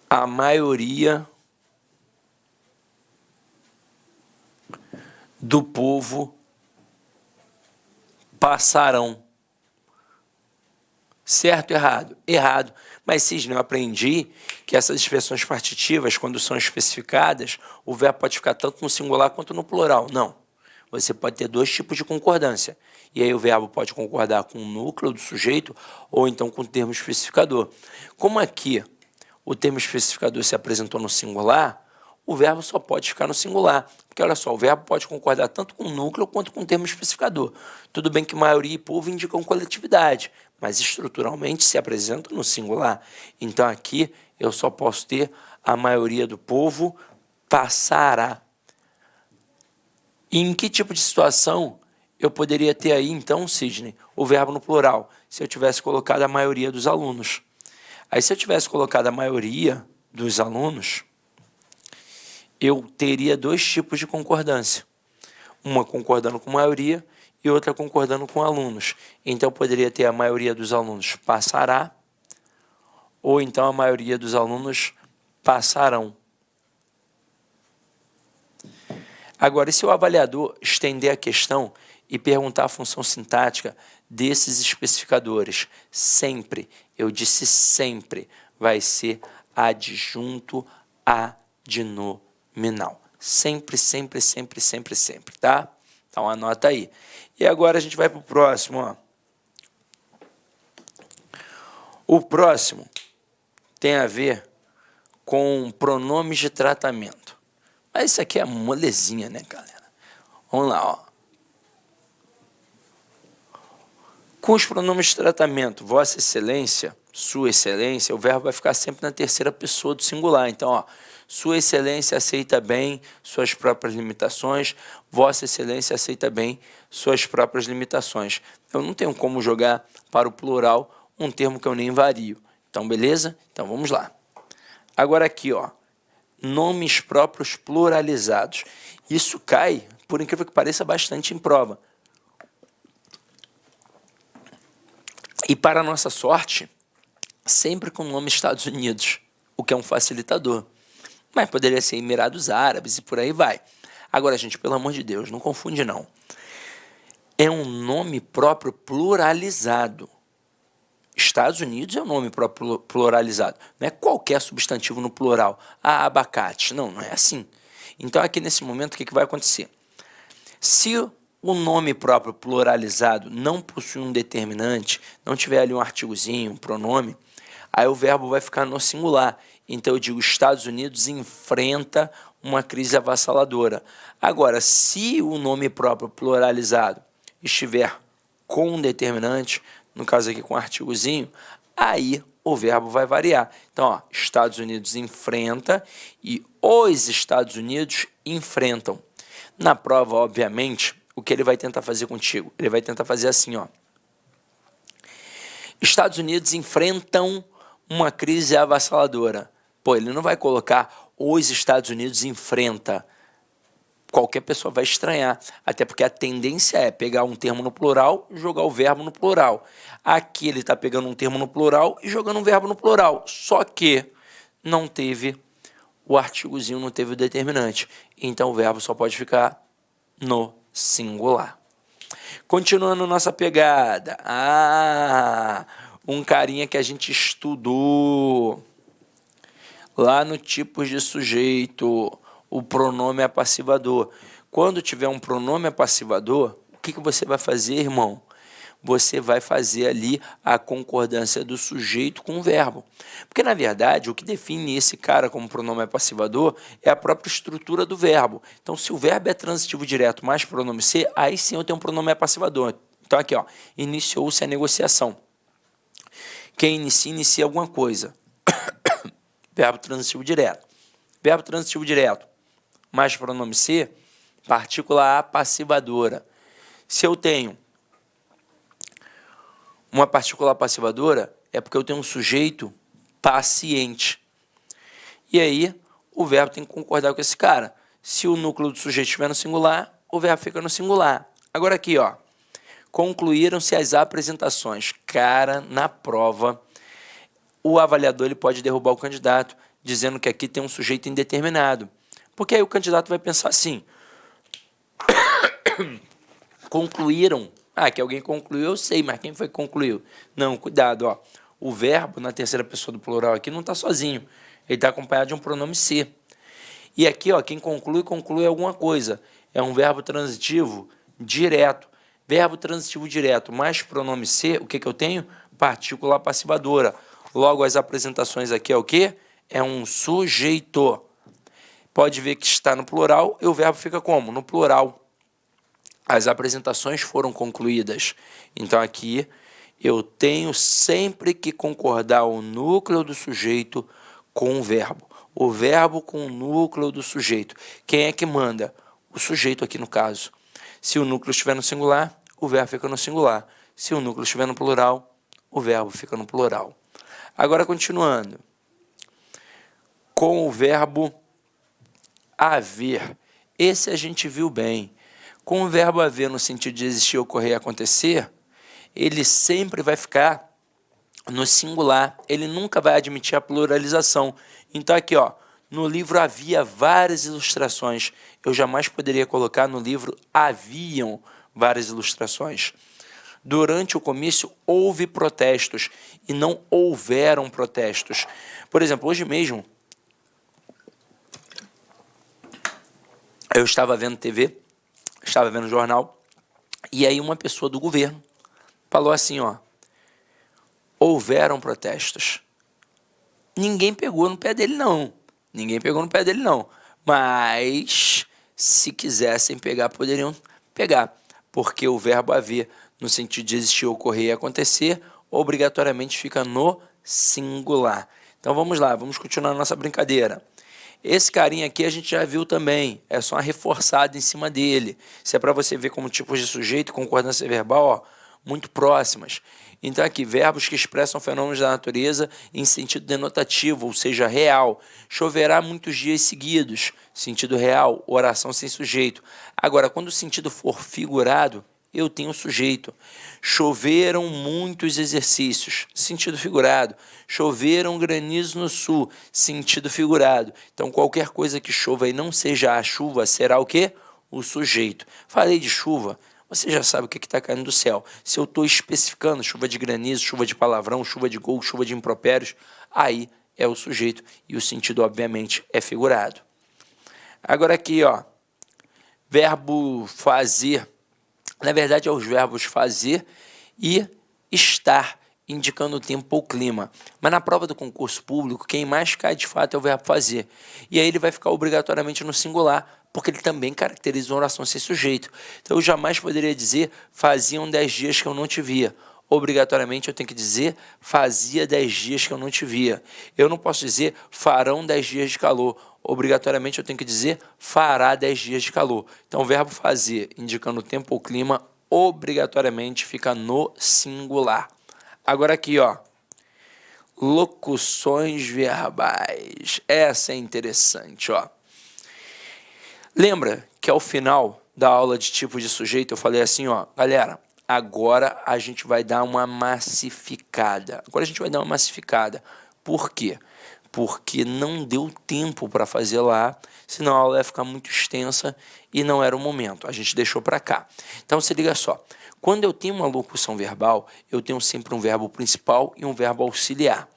A maioria do povo passarão. Certo ou errado? Errado. Mas, Cisne, eu aprendi que essas expressões partitivas, quando são especificadas, o verbo pode ficar tanto no singular quanto no plural. Não. Você pode ter dois tipos de concordância. E aí o verbo pode concordar com o núcleo do sujeito ou então com o termo especificador. Como aqui o termo especificador se apresentou no singular, o verbo só pode ficar no singular. Porque, olha só, o verbo pode concordar tanto com o núcleo quanto com o termo especificador. Tudo bem que maioria e povo indicam coletividade, mas estruturalmente se apresentam no singular. Então, aqui, eu só posso ter a maioria do povo passará. E em que tipo de situação eu poderia ter aí, então, Cisne, o verbo no plural? Se eu tivesse colocado a maioria dos alunos. Aí, se eu tivesse colocado a maioria dos alunos, eu teria dois tipos de concordância. Uma concordando com maioria e outra concordando com alunos. Então, eu poderia ter a maioria dos alunos passará, ou então a maioria dos alunos passarão. Agora, e se o avaliador estender a questão e perguntar a função sintática desses especificadores? Sempre, eu disse sempre, vai ser adjunto adnominal. Sempre, sempre, sempre, sempre, sempre, tá? Então, anota aí. E agora a gente vai para o próximo, ó. O próximo tem a ver com pronomes de tratamento. Mas isso aqui é molezinha, né, galera? Vamos lá, ó. Com os pronomes de tratamento, Vossa Excelência, Sua Excelência, o verbo vai ficar sempre na terceira pessoa do singular. Então, ó, Sua Excelência aceita bem suas próprias limitações, Vossa Excelência aceita bem suas próprias limitações. Eu não tenho como jogar para o plural um termo que eu nem vario. Então, beleza? Então, vamos lá. Agora aqui, ó, nomes próprios pluralizados. Isso cai, por incrível que pareça, bastante em prova. E para a nossa sorte, sempre com o nome Estados Unidos. o que é um facilitador. Mas poderia ser Emirados Árabes e por aí vai. Agora, gente, pelo amor de Deus, não confunde não. É um nome próprio pluralizado. Estados Unidos é um nome próprio pluralizado. Não é qualquer substantivo no plural. Ah, abacate. Não, não é assim. Então, aqui nesse momento, o que vai acontecer? Se o nome próprio pluralizado não possui um determinante, não tiver ali um artigozinho, um pronome, aí o verbo vai ficar no singular. Então eu digo, Estados Unidos enfrenta uma crise avassaladora. Agora, se o nome próprio pluralizado estiver com um determinante, no caso aqui com um artigozinho, aí o verbo vai variar. Então, ó, Estados Unidos enfrenta e os Estados Unidos enfrentam. Na prova, obviamente, o que ele vai tentar fazer contigo? Ele vai tentar fazer assim, ó. Estados Unidos enfrentam uma crise avassaladora. Pô, ele não vai colocar os Estados Unidos enfrenta. Qualquer pessoa vai estranhar, até porque a tendência é pegar um termo no plural e jogar o verbo no plural. Aqui ele está pegando um termo no plural e jogando um verbo no plural, só que não teve o artigozinho, não teve o determinante. Então o verbo só pode ficar no singular. Continuando nossa pegada. Um carinha que a gente estudou lá no tipos de sujeito, o pronome apassivador. Quando tiver um pronome apassivador, o que você vai fazer, irmão? Você vai fazer ali a concordância do sujeito com o verbo. Porque, na verdade, o que define esse cara como pronome apassivador é a própria estrutura do verbo. Então, se o verbo é transitivo direto mais pronome ser, aí sim eu tenho um pronome apassivador. Então, aqui, ó, iniciou-se a negociação. Quem inicia alguma coisa. Verbo transitivo direto. Verbo transitivo direto mais pronome ser, partícula apassivadora. Se eu tenho uma partícula apassivadora, é porque eu tenho um sujeito paciente. E aí, o verbo tem que concordar com esse cara. Se o núcleo do sujeito estiver no singular, o verbo fica no singular. Agora aqui, ó. Concluíram-se as apresentações. Cara, na prova, o avaliador ele pode derrubar o candidato, dizendo que aqui tem um sujeito indeterminado. Porque aí o candidato vai pensar assim, concluíram. Que alguém concluiu, eu sei, mas quem foi que concluiu? Não, cuidado, ó. O verbo na terceira pessoa do plural aqui não está sozinho. Ele está acompanhado de um pronome ser. E aqui, ó, quem conclui alguma coisa. É um verbo transitivo direto. Verbo transitivo direto mais pronome ser, o que eu tenho? Partícula passivadora. Logo, as apresentações aqui é o quê? É um sujeito. Pode ver que está no plural e o verbo fica como? No plural. As apresentações foram concluídas. Então, aqui, eu tenho sempre que concordar o núcleo do sujeito com o verbo com o núcleo do sujeito. Quem é que manda? O sujeito aqui no caso. Se o núcleo estiver no singular, o verbo fica no singular. Se o núcleo estiver no plural, o verbo fica no plural. Agora, continuando. Com o verbo haver. Esse a gente viu bem. Com o verbo haver no sentido de existir, ocorrer e acontecer, ele sempre vai ficar no singular. Ele nunca vai admitir a pluralização. Então aqui, ó, no livro havia várias ilustrações. Eu jamais poderia colocar no livro haviam várias ilustrações. Durante o comício houve protestos e não houveram protestos. Por exemplo, hoje mesmo, eu estava vendo TV, estava vendo jornal, e aí uma pessoa do governo falou assim, ó, houveram protestos. Ninguém pegou no pé dele, não. Ninguém pegou no pé dele, não. Mas, se quisessem pegar, poderiam pegar. Porque o verbo haver, no sentido de existir, ocorrer e acontecer, obrigatoriamente fica no singular. Então, vamos lá, vamos continuar a nossa brincadeira. Esse carinha aqui a gente já viu também, é só uma reforçada em cima dele. Isso é para você ver como tipos de sujeito e concordância verbal, ó, muito próximas. Então aqui, verbos que expressam fenômenos da natureza em sentido denotativo, ou seja, real. Choverá muitos dias seguidos, sentido real, oração sem sujeito. Agora, quando o sentido for figurado, eu tenho sujeito. Choveram muitos exercícios, sentido figurado. Choveram granizos no sul, sentido figurado. Então, qualquer coisa que chova e não seja a chuva, será o quê? O sujeito. Falei de chuva, você já sabe o que está caindo do céu. Se eu estou especificando chuva de granizo, chuva de palavrão, chuva de gol, chuva de impropérios, aí é o sujeito e o sentido, obviamente, é figurado. Agora aqui, ó, verbo fazer. Na verdade, é os verbos fazer e estar, indicando o tempo ou clima. Mas na prova do concurso público, quem mais cai de fato é o verbo fazer. E aí ele vai ficar obrigatoriamente no singular, porque ele também caracteriza uma oração sem sujeito. Então eu jamais poderia dizer, faziam 10 dias que eu não te via. Obrigatoriamente eu tenho que dizer, fazia 10 dias que eu não te via. Eu não posso dizer, farão 10 dias de calor. Obrigatoriamente eu tenho que dizer, fará 10 dias de calor. Então o verbo fazer, indicando o tempo ou clima, obrigatoriamente fica no singular. Agora aqui, ó, locuções verbais. Essa é interessante, ó. Lembra que ao final da aula de tipo de sujeito eu falei assim, ó, galera, agora a gente vai dar uma massificada. Por quê? Porque não deu tempo para fazer lá, senão a aula ia ficar muito extensa e não era o momento. A gente deixou para cá. Então, se liga só. Quando eu tenho uma locução verbal, eu tenho sempre um verbo principal e um verbo auxiliar.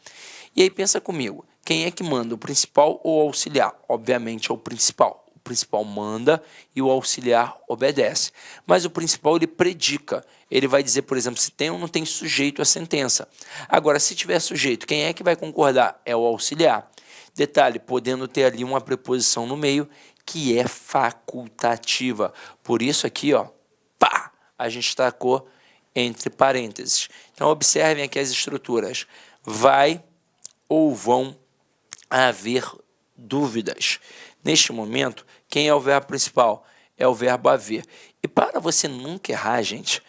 E aí pensa comigo, quem é que manda, o principal ou o auxiliar? Obviamente é o principal. O principal manda e o auxiliar obedece. Mas o principal ele predica. Ele vai dizer, por exemplo, se tem ou não tem sujeito à sentença. Agora, se tiver sujeito, quem é que vai concordar? É o auxiliar. Detalhe, podendo ter ali uma preposição no meio que é facultativa. Por isso aqui, ó, pá, a gente tacou entre parênteses. Então, observem aqui as estruturas. Vai ou vão haver dúvidas. Neste momento, quem é o verbo principal? É o verbo haver. E para você nunca errar, gente,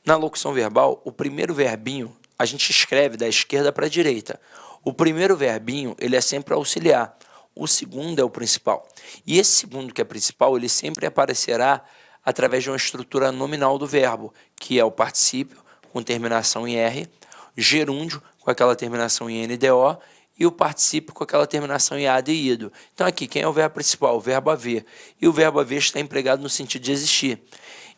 na locução verbal, o primeiro verbinho, a gente escreve da esquerda para a direita. O primeiro verbinho, ele é sempre auxiliar. O segundo é o principal. E esse segundo, que é principal, ele sempre aparecerá através de uma estrutura nominal do verbo, que é o particípio, com terminação em R, gerúndio, com aquela terminação em NDO, e o particípio com aquela terminação em ado e ido. Então aqui, quem é o verbo principal? O verbo haver. E o verbo haver está empregado no sentido de existir.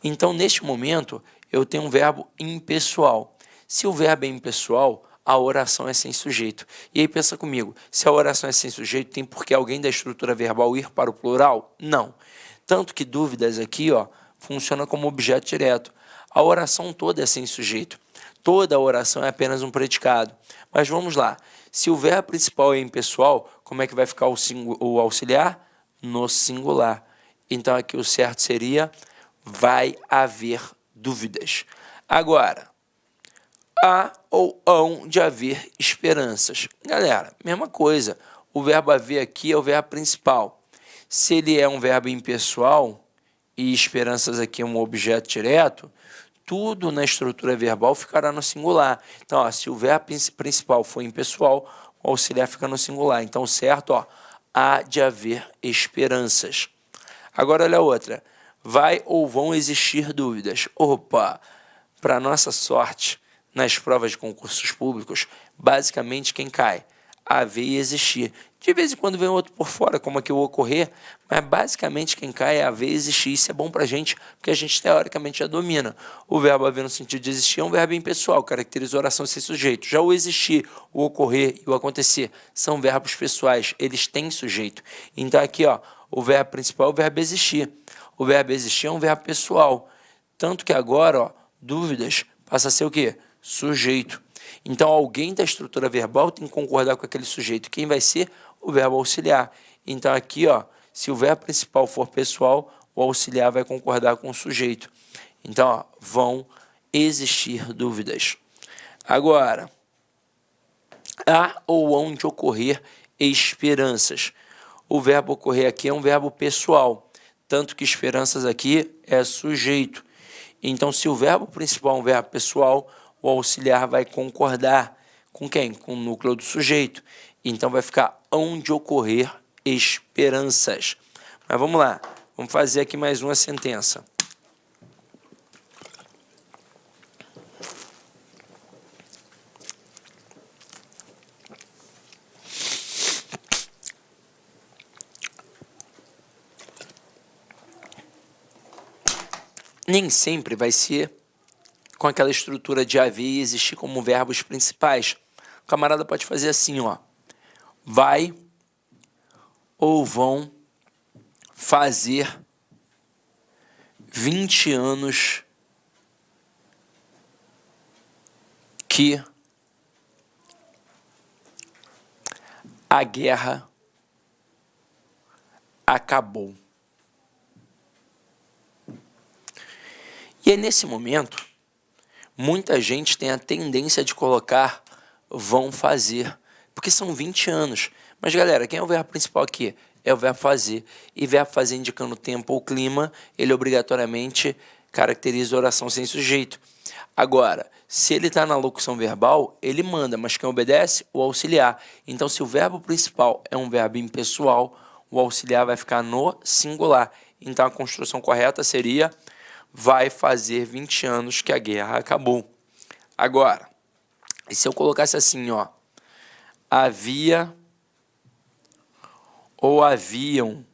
Então, neste momento, eu tenho um verbo impessoal. Se o verbo é impessoal, a oração é sem sujeito. E aí pensa comigo, se a oração é sem sujeito, tem por que alguém da estrutura verbal ir para o plural? Não. Tanto que dúvidas aqui, ó, funciona como objeto direto. A oração toda é sem sujeito. Toda a oração é apenas um predicado. Mas vamos lá. Se o verbo principal é impessoal, como é que vai ficar o auxiliar? No singular. Então aqui o certo seria vai haver dúvidas. Agora, há ou hão de haver esperanças. Galera, mesma coisa. O verbo haver aqui é o verbo principal. Se ele é um verbo impessoal e esperanças aqui é um objeto direto, tudo na estrutura verbal ficará no singular. Então, ó, se o verbo principal for impessoal, o auxiliar fica no singular. Então, certo, ó, há de haver esperanças. Agora, olha a outra. Vai ou vão existir dúvidas? Opa! Para nossa sorte, nas provas de concursos públicos, basicamente quem cai? Haver e existir. De vez em quando vem outro por fora, como aqui o ocorrer, mas basicamente quem cai é haver e existir. Isso é bom para a gente, porque a gente teoricamente já domina. O verbo haver no sentido de existir é um verbo impessoal, caracteriza a oração sem sujeito. Já o existir, o ocorrer e o acontecer são verbos pessoais, eles têm sujeito. Então aqui, ó, o verbo principal é o verbo existir. O verbo existir é um verbo pessoal. Tanto que agora, ó, dúvidas passa a ser o quê? Sujeito. Então, alguém da estrutura verbal tem que concordar com aquele sujeito. Quem vai ser? O verbo auxiliar. Então, aqui, ó, se o verbo principal for pessoal, o auxiliar vai concordar com o sujeito. Então, ó, vão existir dúvidas. Agora, há ou hão de ocorrer esperanças. O verbo ocorrer aqui é um verbo pessoal, tanto que esperanças aqui é sujeito. Então, se o verbo principal é um verbo pessoal, o auxiliar vai concordar com quem? Com o núcleo do sujeito. Então, vai ficar hão de ocorrer esperanças. Mas vamos lá, vamos fazer aqui mais uma sentença. nem sempre vai ser com aquela estrutura de haver e existir como verbos principais. O camarada pode fazer assim, ó. Vai ou vão fazer 20 anos que a guerra acabou. E aí, nesse momento, muita gente tem a tendência de colocar vão fazer, porque são 20 anos. Mas, galera, quem é o verbo principal aqui? É o verbo fazer. E verbo fazer indicando tempo ou clima, ele obrigatoriamente caracteriza oração sem sujeito. Agora, se ele está na locução verbal, ele manda, mas quem obedece? O auxiliar. Então, se o verbo principal é um verbo impessoal, o auxiliar vai ficar no singular. Então, a construção correta seria vai fazer 20 anos que a guerra acabou. Agora, e se eu colocasse assim, ó, havia ou haviam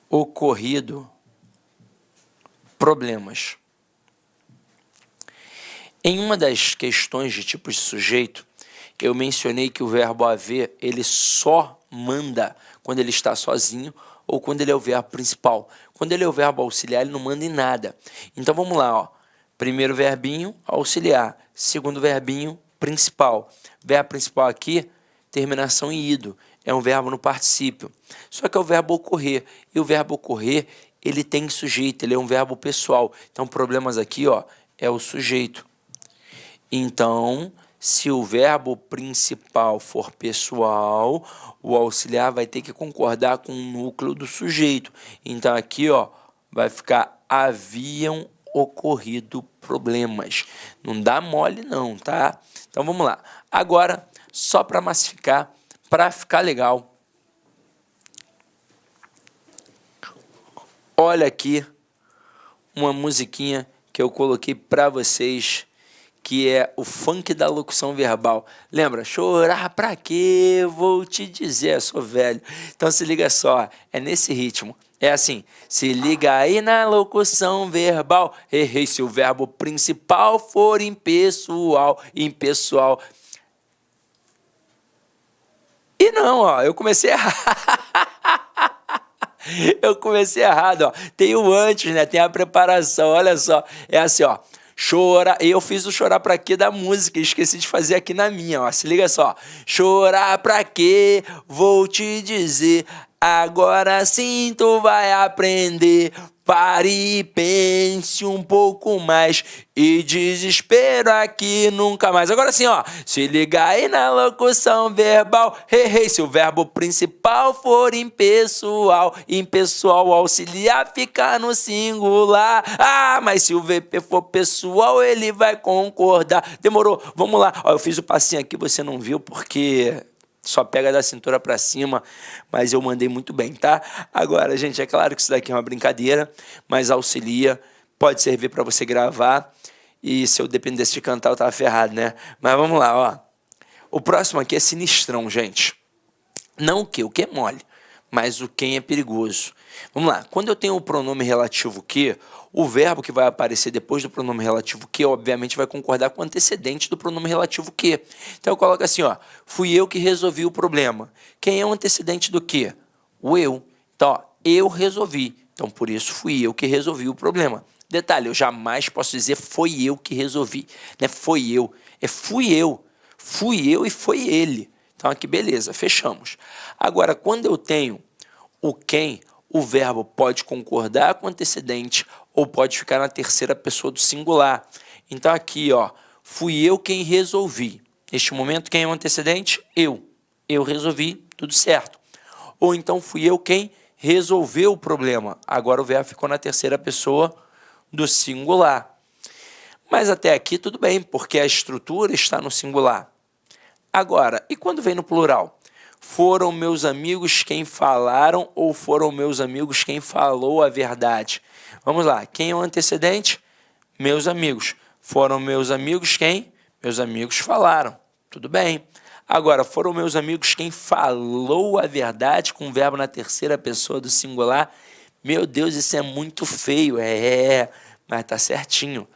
ocorrido problemas. Em uma das questões de tipos de sujeito, eu mencionei que o verbo haver, ele só manda quando ele está sozinho ou quando ele é o verbo principal. Quando ele é o verbo auxiliar, ele não manda em nada. Então vamos lá, ó. Primeiro verbinho, auxiliar. Segundo verbinho, principal. Verbo principal aqui, terminação em ido. É um verbo no particípio. Só que é o verbo ocorrer. E o verbo ocorrer, ele tem sujeito, ele é um verbo pessoal. Então, problemas aqui, ó, é o sujeito. Então, se o verbo principal for pessoal, o auxiliar vai ter que concordar com o núcleo do sujeito. Então, aqui, ó, vai ficar haviam ocorrido problemas. Não dá mole não, tá? Então, vamos lá. Agora, só para massificar, para ficar legal, olha aqui uma musiquinha que eu coloquei para vocês, que é o funk da locução verbal. Lembra? Chorar pra quê? Vou te dizer, eu sou velho. Então se liga só, é nesse ritmo. É assim, se liga aí na locução verbal. Errei se o verbo principal for impessoal. Impessoal. E não, ó, eu comecei errado. Eu comecei errado, ó. Tem o antes, né? Tem a preparação, olha só. É assim, ó. Chora, eu fiz o chorar pra quê da música, esqueci de fazer aqui na minha, ó. Se liga só. Chorar pra quê? Vou te dizer. Agora sim tu vai aprender. Pare e pense um pouco mais. E desespero aqui nunca mais. Agora sim, ó. Se liga aí na locução verbal. Hey, se o verbo principal for impessoal, impessoal auxiliar fica no singular. Ah, mas se o VP for pessoal, ele vai concordar. Demorou. Vamos lá. Ó, eu fiz o passinho aqui, você não viu porque só pega da cintura para cima, mas eu mandei muito bem, tá? Agora, gente, é claro que isso daqui é uma brincadeira, mas auxilia, pode servir para você gravar, e se eu dependesse de cantar, eu tava ferrado, né? Mas vamos lá, ó. O próximo aqui é sinistrão, gente. Não o que é mole, mas o quem é perigoso. Vamos lá, quando eu tenho o pronome relativo que, o verbo que vai aparecer depois do pronome relativo que, obviamente, vai concordar com o antecedente do pronome relativo que. Então eu coloco assim, ó, fui eu que resolvi o problema. Quem é o antecedente do que? O eu. Então, ó, eu resolvi. Então, por isso, fui eu que resolvi o problema. Detalhe, eu jamais posso dizer foi eu que resolvi. Não é foi eu, é fui eu. Fui eu e foi ele. Então, aqui, beleza, fechamos. Agora, quando eu tenho o quem, o verbo pode concordar com o antecedente ou pode ficar na terceira pessoa do singular. Então, aqui, ó, fui eu quem resolvi. Neste momento, quem é o antecedente? Eu. Eu resolvi, tudo certo. Ou então, fui eu quem resolveu o problema. Agora, o verbo ficou na terceira pessoa do singular. Mas até aqui, tudo bem, porque a estrutura está no singular. Agora, e quando vem no plural? Foram meus amigos quem falaram ou foram meus amigos quem falou a verdade? Vamos lá, quem é o antecedente? Meus amigos. Foram meus amigos quem? Meus amigos falaram. Tudo bem. Agora, foram meus amigos quem falou a verdade com o verbo na terceira pessoa do singular? Meu Deus, isso é muito feio. Mas tá certinho.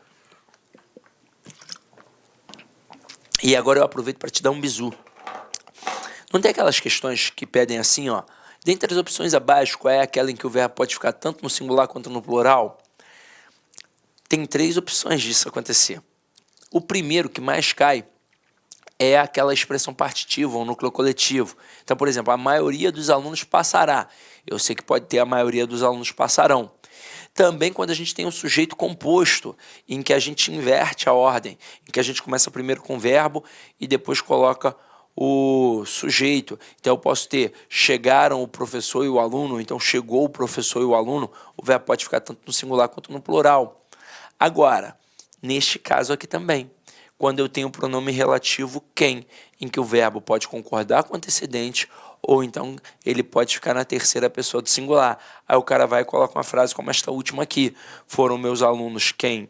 E agora eu aproveito para te dar um bizu. Não tem aquelas questões que pedem assim, ó. Dentre as opções abaixo, qual é aquela em que o verbo pode ficar tanto no singular quanto no plural? Tem 3 opções disso acontecer. O primeiro que mais cai é aquela expressão partitiva, ou núcleo coletivo. Então, por exemplo, a maioria dos alunos passará. Eu sei que pode ter a maioria dos alunos passarão. Também quando a gente tem um sujeito composto, em que a gente inverte a ordem, em que a gente começa primeiro com o verbo e depois coloca o sujeito. Então eu posso ter chegaram o professor e o aluno, então chegou o professor e o aluno, o verbo pode ficar tanto no singular quanto no plural. Agora, neste caso aqui também, quando eu tenho o pronome relativo quem, em que o verbo pode concordar com o antecedente ou então ele pode ficar na terceira pessoa do singular. Aí o cara vai e coloca uma frase como esta última aqui. Foram meus alunos quem...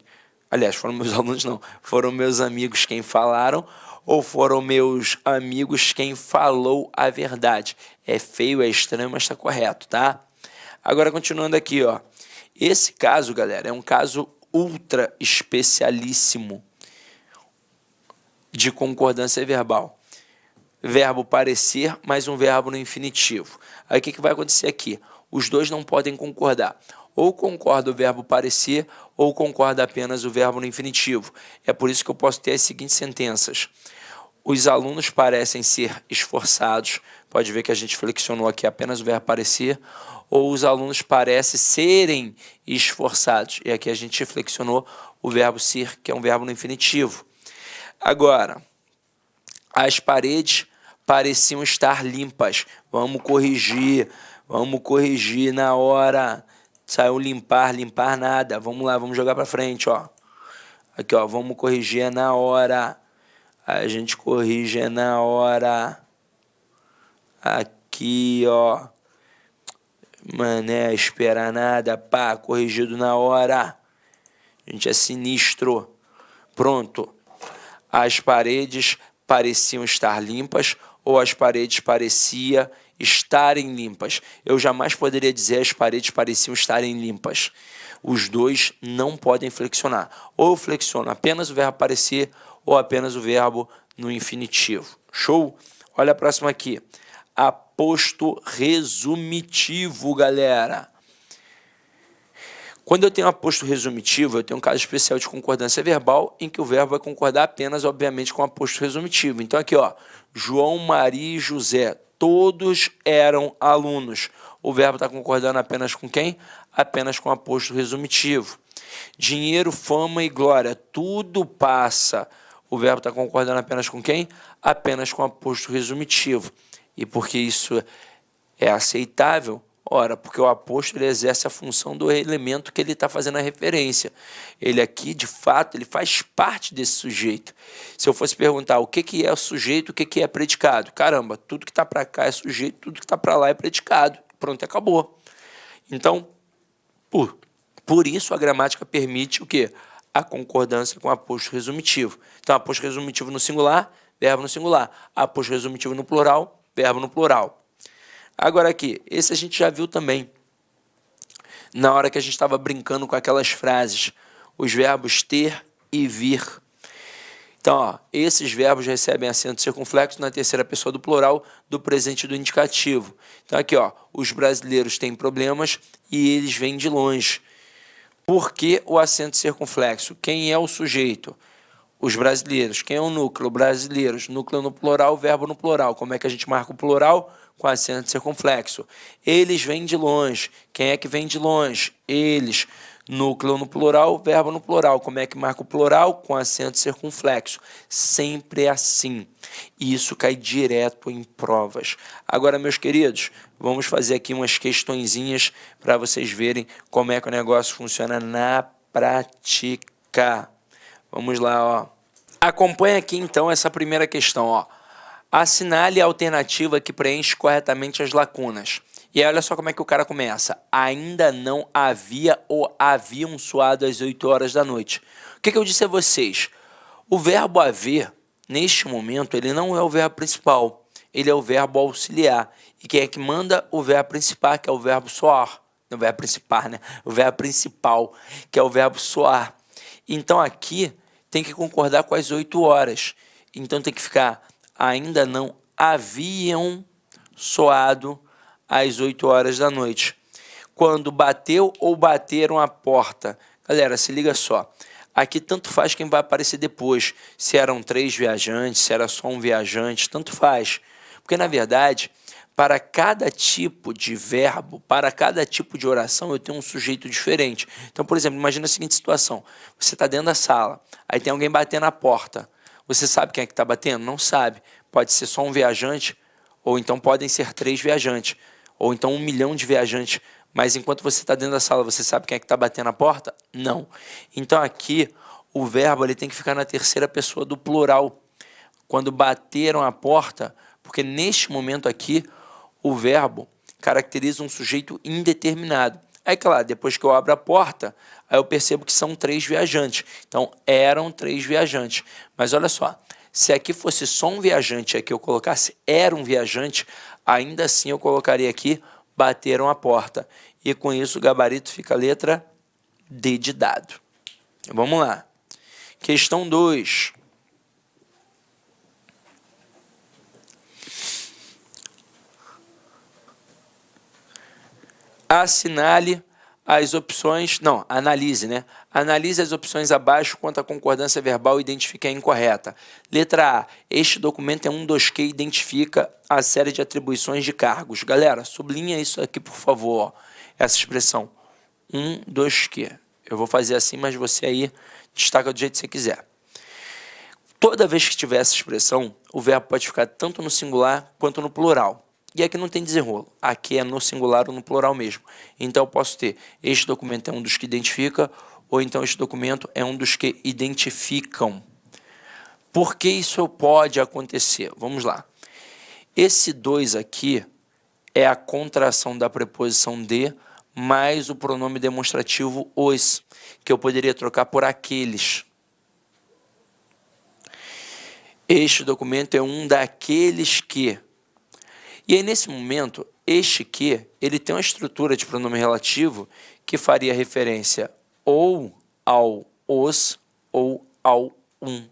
Aliás, foram meus alunos não. Foram meus amigos quem falaram ou foram meus amigos quem falou a verdade. É feio, é estranho, mas está correto, tá? Agora, continuando aqui, ó. Esse caso, galera, é um caso ultra especialíssimo de concordância verbal. Verbo parecer mais um verbo no infinitivo. Aí o que vai acontecer aqui? Os dois não podem concordar. Ou concorda o verbo parecer, ou concorda apenas o verbo no infinitivo. É por isso que eu posso ter as seguintes sentenças. Os alunos parecem ser esforçados. Pode ver que a gente flexionou aqui apenas o verbo parecer. Ou os alunos parecem serem esforçados. E aqui a gente flexionou o verbo ser, que é um verbo no infinitivo. Agora, as paredes pareciam estar limpas. Vamos corrigir na hora. Saiu limpar nada. Vamos lá, vamos jogar para frente, ó. Aqui, ó, vamos corrigir na hora. A gente corrige na hora. Aqui, ó. Mané, esperar nada. Pá, corrigido na hora. A gente é sinistro. Pronto. As paredes pareciam estar limpas ou as paredes pareciam estarem limpas. Eu jamais poderia dizer as paredes pareciam estarem limpas. Os dois não podem flexionar. Ou eu flexiono apenas o verbo parecer ou apenas o verbo no infinitivo. Show? Olha a próxima aqui. Aposto resumitivo, galera. Quando eu tenho aposto resumitivo, eu tenho um caso especial de concordância verbal, em que o verbo vai concordar apenas, obviamente, com o aposto resumitivo. Então, aqui, ó, João, Maria e José, todos eram alunos. O verbo está concordando apenas com quem? Apenas com o aposto resumitivo. Dinheiro, fama e glória, tudo passa. O verbo está concordando apenas com quem? Apenas com o aposto resumitivo. E porque isso é aceitável? Ora, porque o aposto ele exerce a função do elemento que ele está fazendo a referência. Ele aqui, de fato, ele faz parte desse sujeito. Se eu fosse perguntar o que é o sujeito, o que é predicado? Caramba, tudo que está para cá é sujeito, tudo que está para lá é predicado. Pronto, acabou. Então, por isso a gramática permite o quê? A concordância com o aposto resumitivo. Então, aposto resumitivo no singular, verbo no singular. Aposto resumitivo no plural, verbo no plural. Agora aqui, esse a gente já viu também, na hora que a gente estava brincando com aquelas frases, os verbos ter e vir. Então, ó, esses verbos recebem acento circunflexo na terceira pessoa do plural do presente do indicativo. Então aqui, ó, os brasileiros têm problemas e eles vêm de longe. Por que o acento circunflexo? Quem é o sujeito? Os brasileiros. Quem é o núcleo? Brasileiros. Núcleo no plural, verbo no plural. Como é que a gente marca o plural? Com acento circunflexo. Eles vêm de longe. Quem é que vem de longe? Eles. Núcleo no plural, verbo no plural. Como é que marca o plural? Com acento circunflexo. Sempre é assim. E isso cai direto em provas. Agora, meus queridos, vamos fazer aqui umas questõezinhas para vocês verem como é que o negócio funciona na prática. Vamos lá, ó. Acompanha aqui, então, essa primeira questão, ó. Assinale a alternativa que preenche corretamente as lacunas. E aí, olha só como é que o cara começa. Ainda não havia ou haviam suado às 8 horas da noite. O que eu disse a vocês? O verbo haver, neste momento, ele não é o verbo principal. Ele é o verbo auxiliar. E quem é que manda? O verbo principal, que é o verbo soar. o verbo principal, né? O verbo principal, que é o verbo soar. Então aqui tem que concordar com as 8 horas. Então tem que ficar ainda não haviam soado às 8 horas da noite. Quando bateu ou bateram a porta. Galera, se liga só. Aqui tanto faz quem vai aparecer depois. Se eram 3 viajantes, se era só um viajante, tanto faz. Porque, na verdade, para cada tipo de verbo, para cada tipo de oração, eu tenho um sujeito diferente. Então, por exemplo, imagina a seguinte situação. Você está dentro da sala, aí tem alguém batendo na porta. Você sabe quem é que está batendo? Não sabe. Pode ser só um viajante, ou então podem ser 3 viajantes, ou então 1 milhão de viajantes. Mas enquanto você está dentro da sala, você sabe quem é que está batendo na porta? Não. Então aqui, o verbo ele tem que ficar na terceira pessoa do plural. Quando bateram a porta, porque neste momento aqui, o verbo caracteriza um sujeito indeterminado. Aí, claro, depois que eu abro a porta, aí eu percebo que são 3 viajantes. Então, eram 3 viajantes. Mas olha só, se aqui fosse só um viajante, aqui eu colocasse era um viajante, ainda assim eu colocaria aqui bateram a porta. E com isso o gabarito fica a letra D de dado. Vamos lá. Questão 2. Assinale as opções... Não, analise, né? Analise as opções abaixo quanto à concordância verbal e identifique a incorreta. Letra A. Este documento é um dos que identifica a série de atribuições de cargos. Galera, sublinha isso aqui, por favor. Essa expressão. Um dos que. Eu vou fazer assim, mas você aí destaca do jeito que você quiser. Toda vez que tiver essa expressão, o verbo pode ficar tanto no singular quanto no plural. E aqui não tem desenrolo. Aqui é no singular ou no plural mesmo. Então eu posso ter, este documento é um dos que identifica, ou então este documento é um dos que identificam. Por que isso pode acontecer? Vamos lá. Esse 2 aqui é a contração da preposição de mais o pronome demonstrativo os, que eu poderia trocar por aqueles. Este documento é um daqueles que. E aí, nesse momento, este que, ele tem uma estrutura de pronome relativo que faria referência ou ao os ou ao um.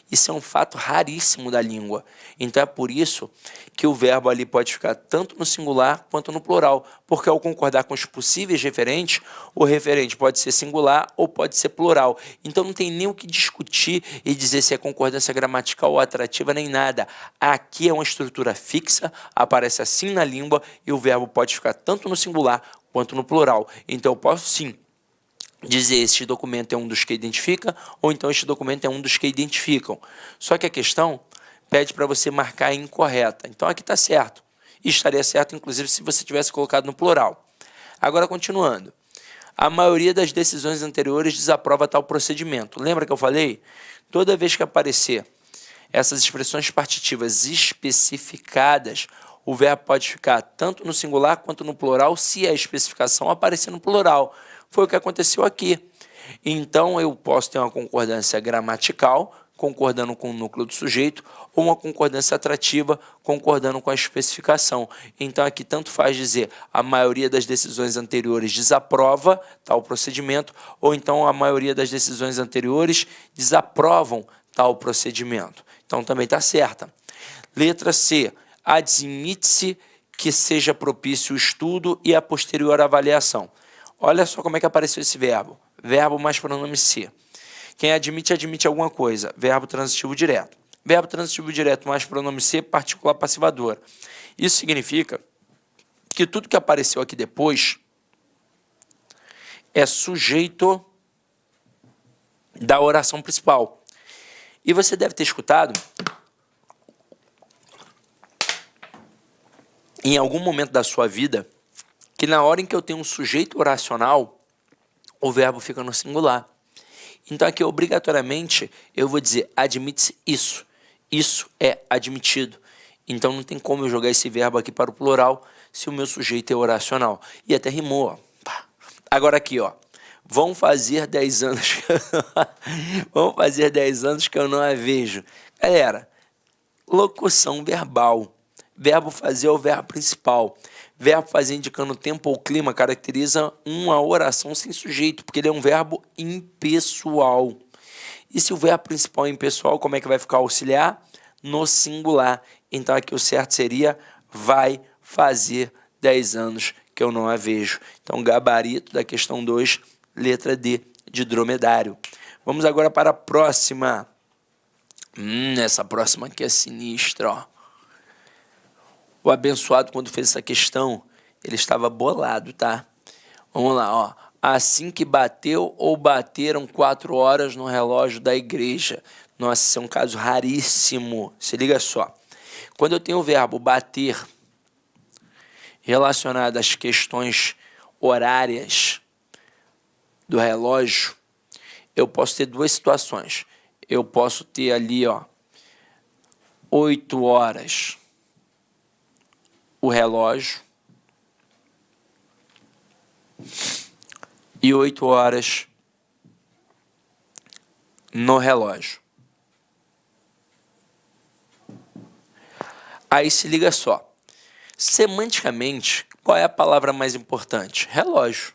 Isso é um fato raríssimo da língua. Então é por isso que o verbo ali pode ficar tanto no singular quanto no plural, porque ao concordar com os possíveis referentes, o referente pode ser singular ou pode ser plural. Então não tem nem o que discutir e dizer se é concordância gramatical ou atrativa nem nada. Aqui é uma estrutura fixa, aparece assim na língua e o verbo pode ficar tanto no singular quanto no plural. Então eu posso sim dizer este documento é um dos que identifica, ou então este documento é um dos que identificam. Só que a questão pede para você marcar a incorreta. Então aqui está certo. E estaria certo, inclusive, se você tivesse colocado no plural. Agora, continuando. A maioria das decisões anteriores desaprova tal procedimento. Lembra que eu falei? Toda vez que aparecer essas expressões partitivas especificadas, o verbo pode ficar tanto no singular quanto no plural, se a especificação aparecer no plural. Foi o que aconteceu aqui. Então, eu posso ter uma concordância gramatical, concordando com o núcleo do sujeito, ou uma concordância atrativa, concordando com a especificação. Então, aqui tanto faz dizer a maioria das decisões anteriores desaprova tal procedimento, ou então a maioria das decisões anteriores desaprovam tal procedimento. Então, também está certa. Letra C. Admite-se que seja propício o estudo e a posterior avaliação. Olha só como é que apareceu esse verbo. Verbo mais pronome se. Quem admite, admite alguma coisa. Verbo transitivo direto. Verbo transitivo direto mais pronome se, particular passivadora. Isso significa que tudo que apareceu aqui depois é sujeito da oração principal. E você deve ter escutado em algum momento da sua vida que na hora em que eu tenho um sujeito oracional, o verbo fica no singular. Então aqui, obrigatoriamente, eu vou dizer admite-se isso. Isso é admitido. Então não tem como eu jogar esse verbo aqui para o plural se o meu sujeito é oracional. E até rimou. Ó. Agora aqui, ó. Vão fazer 10 anos vão fazer 10 anos que eu não a vejo. Galera, locução verbal. Verbo fazer é o verbo principal. Verbo fazer indicando tempo ou clima caracteriza uma oração sem sujeito, porque ele é um verbo impessoal. E se o verbo principal é impessoal, como é que vai ficar auxiliar? No singular. Então aqui o certo seria vai fazer 10 anos que eu não a vejo. Então gabarito da questão 2, letra D, de dromedário. Vamos agora para a próxima. Essa próxima aqui é sinistra, ó. O abençoado, quando fez essa questão, ele estava bolado, tá? Vamos lá, ó. Assim que bateu ou bateram 4 horas no relógio da igreja. Nossa, esse é um caso raríssimo. Se liga só. Quando eu tenho o verbo bater relacionado às questões horárias do relógio, eu posso ter duas situações. Eu posso ter ali, ó, 8 horas o relógio e 8 horas no relógio. Aí se liga só. Semanticamente, qual é a palavra mais importante? Relógio.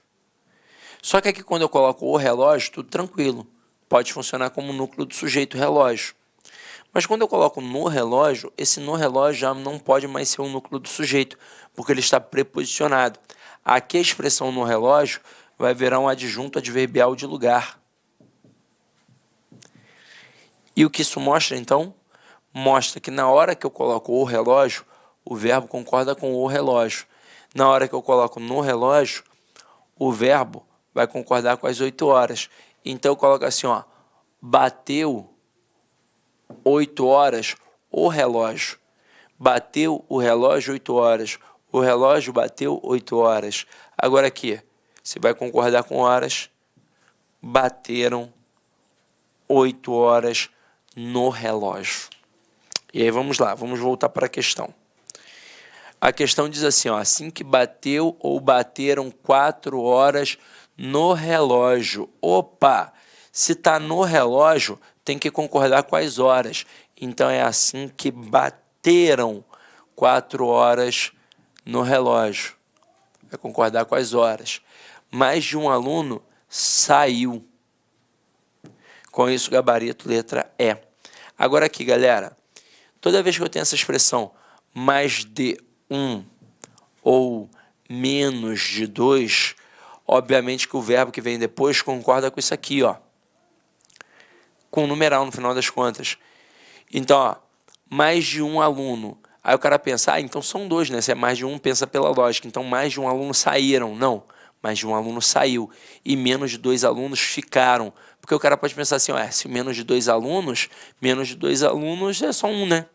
Só que aqui quando eu coloco o relógio, tudo tranquilo. Pode funcionar como núcleo do sujeito relógio. Mas quando eu coloco no relógio, esse no relógio já não pode mais ser um núcleo do sujeito, porque ele está preposicionado. Aqui a expressão no relógio vai virar um adjunto adverbial de lugar. E o que isso mostra, então? Mostra que na hora que eu coloco o relógio, o verbo concorda com o relógio. Na hora que eu coloco no relógio, o verbo vai concordar com as 8 horas. Então eu coloco assim, ó, bateu 8 horas o relógio. Bateu o relógio 8 horas. O relógio bateu 8 horas. Agora aqui, você vai concordar com horas. Bateram 8 horas no relógio. E aí vamos lá, vamos voltar para a questão. A questão diz assim, ó, assim que bateu ou bateram 4 horas no relógio. Opa! Se está no relógio, tem que concordar com as horas. Então é assim que bateram 4 horas no relógio. Vai concordar com as horas. Mais de um aluno saiu. Com isso, gabarito, letra E. Agora aqui, galera, toda vez que eu tenho essa expressão mais de um ou menos de 2, obviamente que o verbo que vem depois concorda com isso aqui, ó, com o numeral no final das contas. Então, ó, mais de um aluno. Aí o cara pensa, então são 2, né? Se é mais de um, pensa pela lógica. Então, mais de um aluno saíram. Não, mais de um aluno saiu. E menos de 2 alunos ficaram. Porque o cara pode pensar assim, se menos de 2 alunos é só um, né?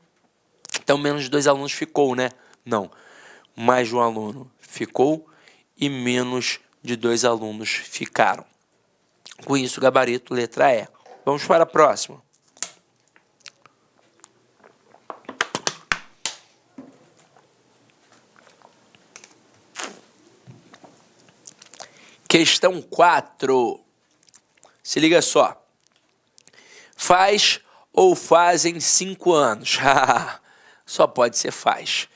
Então, menos de 2 alunos ficou, né? Não, mais de um aluno ficou e menos de 2 alunos ficaram. Com isso, gabarito, letra E. Vamos para a próxima. Questão 4. Se liga só. Faz ou fazem 5 anos? Só pode ser faz.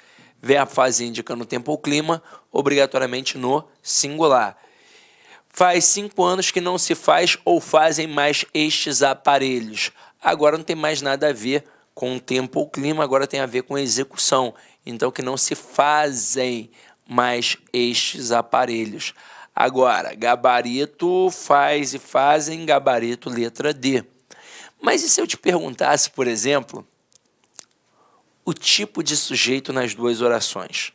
Verbo fazer indicando tempo ou clima, obrigatoriamente no singular. Faz 5 anos que não se faz ou fazem mais estes aparelhos. Agora não tem mais nada a ver com o tempo ou clima, agora tem a ver com execução. Então que não se fazem mais estes aparelhos. Agora, gabarito faz e fazem, gabarito letra D. Mas e se eu te perguntasse, por exemplo, o tipo de sujeito nas duas orações?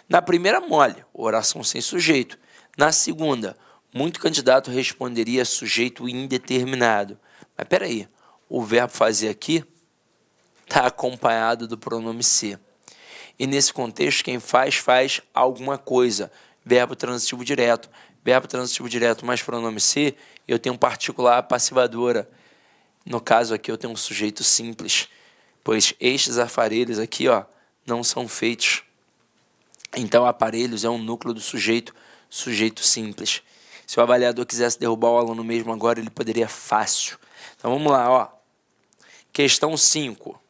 Na primeira, mole, oração sem sujeito. Na segunda, muito candidato responderia sujeito indeterminado. Mas peraí, o verbo fazer aqui está acompanhado do pronome ser. E nesse contexto, quem faz, faz alguma coisa. Verbo transitivo direto. Verbo transitivo direto mais pronome ser, eu tenho um particular passivadora. No caso aqui eu tenho um sujeito simples, pois estes aparelhos aqui, ó, não são feitos. Então aparelhos é um núcleo do sujeito, sujeito simples. Se o avaliador quisesse derrubar o aluno mesmo agora, ele poderia fácil. Então vamos lá, ó. Questão 5.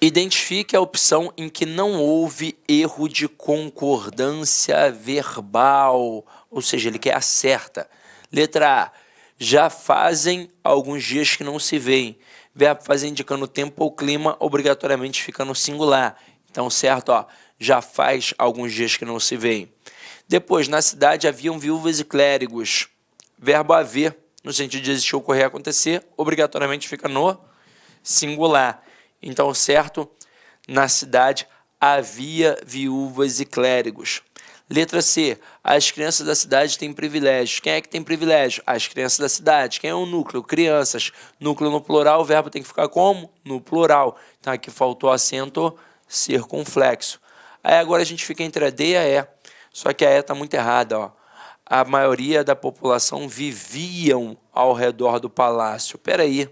Identifique a opção em que não houve erro de concordância verbal, ou seja, ele quer a certa. Letra A. Já fazem alguns dias que não se veem. Verbo fazer indicando o tempo ou clima, obrigatoriamente fica no singular. Então, certo, ó, já faz alguns dias que não se veem. Depois, na cidade haviam viúvas e clérigos. Verbo haver, no sentido de existir, ocorrer, acontecer, obrigatoriamente fica no singular. Então, certo, na cidade havia viúvas e clérigos. Letra C. As crianças da cidade têm privilégios. Quem é que tem privilégio? As crianças da cidade. Quem é o núcleo? Crianças. Núcleo no plural, o verbo tem que ficar como? No plural. Então, aqui faltou acento circunflexo. Aí agora a gente fica entre a D e a E. Só que a E está muito errada, ó. A maioria da população viviam ao redor do palácio. Espera aí.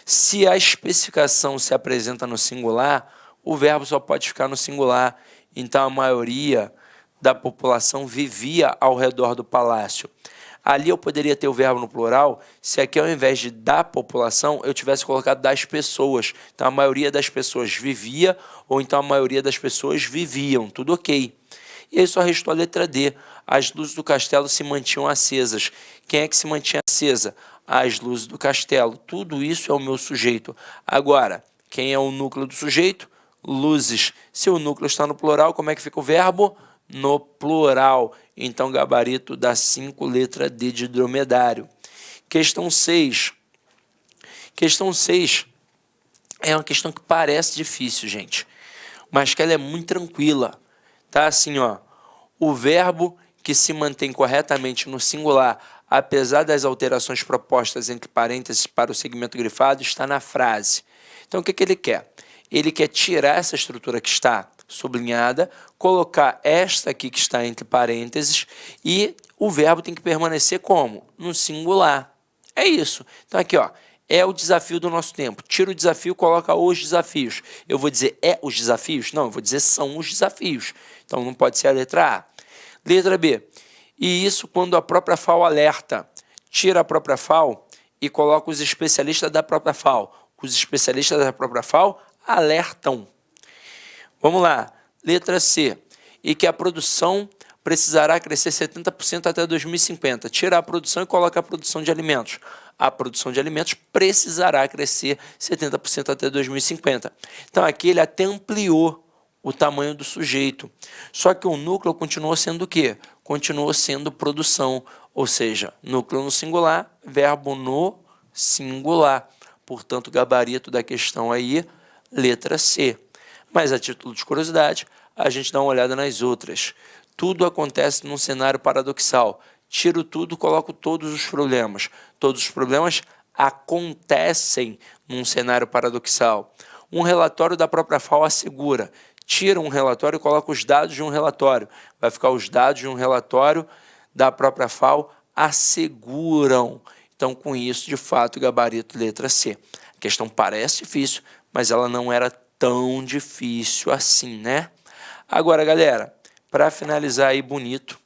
Se a especificação se apresenta no singular, o verbo só pode ficar no singular. Então, a maioria da população vivia ao redor do palácio. Ali eu poderia ter o verbo no plural, se aqui ao invés de da população, eu tivesse colocado das pessoas. Então, a maioria das pessoas vivia, ou então a maioria das pessoas viviam. Tudo ok. E aí só restou a letra D. As luzes do castelo se mantinham acesas. Quem é que se mantinha acesa? As luzes do castelo. Tudo isso é o meu sujeito. Agora, quem é o núcleo do sujeito? Luzes. Se o núcleo está no plural, como é que fica o verbo? No plural. Então, gabarito da 5, letra D de dromedário. Questão 6. Questão 6 é uma questão que parece difícil, gente, mas que ela é muito tranquila. Tá assim, ó. O verbo que se mantém corretamente no singular, apesar das alterações propostas entre parênteses para o segmento grifado, está na frase. Então, o que ele quer? Ele quer tirar essa estrutura que está sublinhada, colocar esta aqui que está entre parênteses e o verbo tem que permanecer como? No singular. É isso. Então, aqui, ó. É o desafio do nosso tempo. Tira o desafio, coloca os desafios. Eu vou dizer é os desafios? Não, eu vou dizer são os desafios. Então, não pode ser a letra A. Letra B. E isso quando a própria FAO alerta. Tira a própria FAO e coloca os especialistas da própria FAO. Os especialistas da própria FAO alertam. Vamos lá. Letra C. E que a produção precisará crescer 70% até 2050. Tira a produção e coloca a produção de alimentos. A produção de alimentos precisará crescer 70% até 2050. Então, aqui ele até ampliou o tamanho do sujeito. Só que o núcleo continuou sendo o quê? Continuou sendo produção, ou seja, núcleo no singular, verbo no singular. Portanto, o gabarito da questão aí, letra C. Mas, a título de curiosidade, a gente dá uma olhada nas outras. Tudo acontece num cenário paradoxal. Tiro tudo, coloco todos os problemas. Todos os problemas acontecem num cenário paradoxal. Um relatório da própria FAO assegura. Tira um relatório e coloca os dados de um relatório. Vai ficar os dados de um relatório da própria FAO asseguram. Então, com isso, de fato, gabarito letra C. A questão parece difícil, mas ela não era tão difícil assim, né? Agora, galera, para finalizar aí bonito,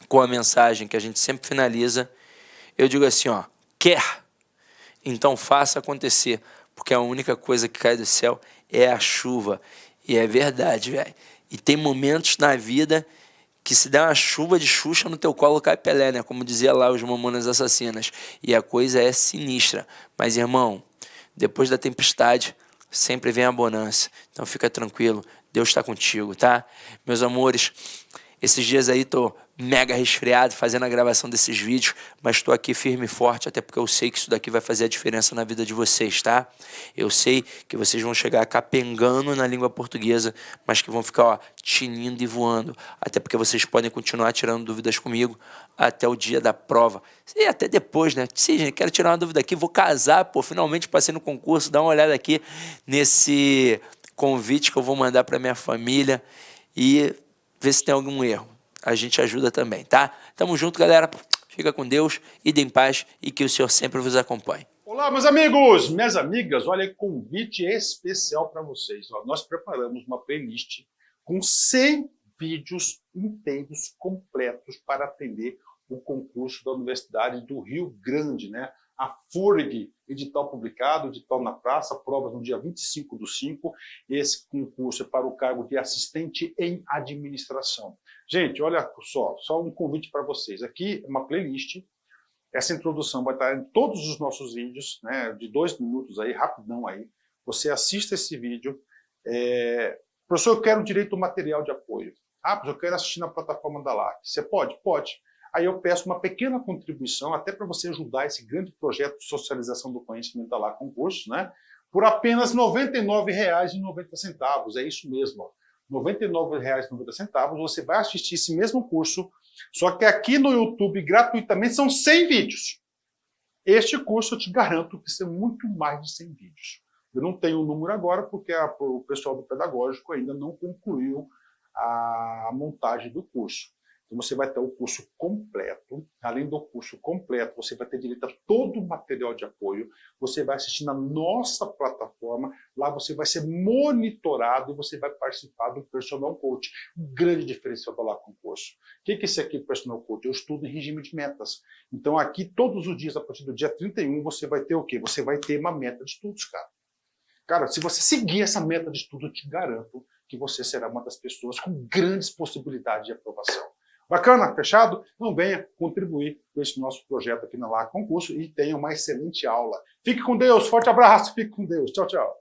com a mensagem que a gente sempre finaliza, eu digo assim, ó, quer, então faça acontecer, porque a única coisa que cai do céu é a chuva. E é verdade, velho. E tem momentos na vida que se der uma chuva de Xuxa no teu colo cai Pelé, né? Como dizia lá os Mamonas Assassinas. E a coisa é sinistra. Mas, irmão, depois da tempestade, sempre vem a bonança. Então fica tranquilo, Deus está contigo, tá? Meus amores, esses dias aí tô mega resfriado fazendo a gravação desses vídeos, mas estou aqui firme e forte, até porque eu sei que isso daqui vai fazer a diferença na vida de vocês, tá? Eu sei que vocês vão chegar capengando na língua portuguesa, mas que vão ficar, ó, tinindo e voando, até porque vocês podem continuar tirando dúvidas comigo até o dia da prova, e até depois, né? Sim, gente, quero tirar uma dúvida aqui, vou casar, pô, finalmente passei no concurso, dá uma olhada aqui nesse convite que eu vou mandar para minha família e ver se tem algum erro. A gente ajuda também, tá? Tamo junto, galera. Fica com Deus, ide em paz e que o Senhor sempre vos acompanhe. Olá, meus amigos, minhas amigas, olha, convite especial para vocês. Ó, nós preparamos uma playlist com 100 vídeos inteiros, completos, para atender o concurso da Universidade do Rio Grande, né? a FURG, edital publicado, edital na praça, provas no dia 25/5. Esse concurso é para o cargo de assistente em administração. Gente, olha só um convite para vocês. Aqui é uma playlist. Essa introdução vai estar em todos os nossos vídeos, né, de 2 minutos aí, rapidão aí. Você assista esse vídeo. Professor, eu quero direito ao material de apoio. Professor, eu quero assistir na plataforma da LAC. Você pode? Pode. Aí eu peço uma pequena contribuição, até para você ajudar esse grande projeto de socialização do conhecimento da LAC Concursos, né? Por apenas R$ 99,90. É isso mesmo. R$ 99,90. Você vai assistir esse mesmo curso, só que aqui no YouTube, gratuitamente, são 100 vídeos. Este curso eu te garanto que são muito mais de 100 vídeos. Eu não tenho o número agora, porque o pessoal do pedagógico ainda não concluiu a montagem do curso. Então você vai ter o curso completo. Além do curso completo, você vai ter direito a todo o material de apoio. Você vai assistir na nossa plataforma. Lá você vai ser monitorado e você vai participar do Personal Coach. Um grande diferencial da LAC Concurso. O que é esse aqui, Personal Coach? Eu estudo em regime de metas. Então aqui, todos os dias, a partir do dia 31, você vai ter o quê? Você vai ter uma meta de estudos, cara. Cara, se você seguir essa meta de estudo, eu te garanto que você será uma das pessoas com grandes possibilidades de aprovação. Bacana? Fechado? Então venha contribuir com esse nosso projeto aqui na LAC Concurso e tenha uma excelente aula. Fique com Deus, forte abraço, fique com Deus. Tchau, tchau.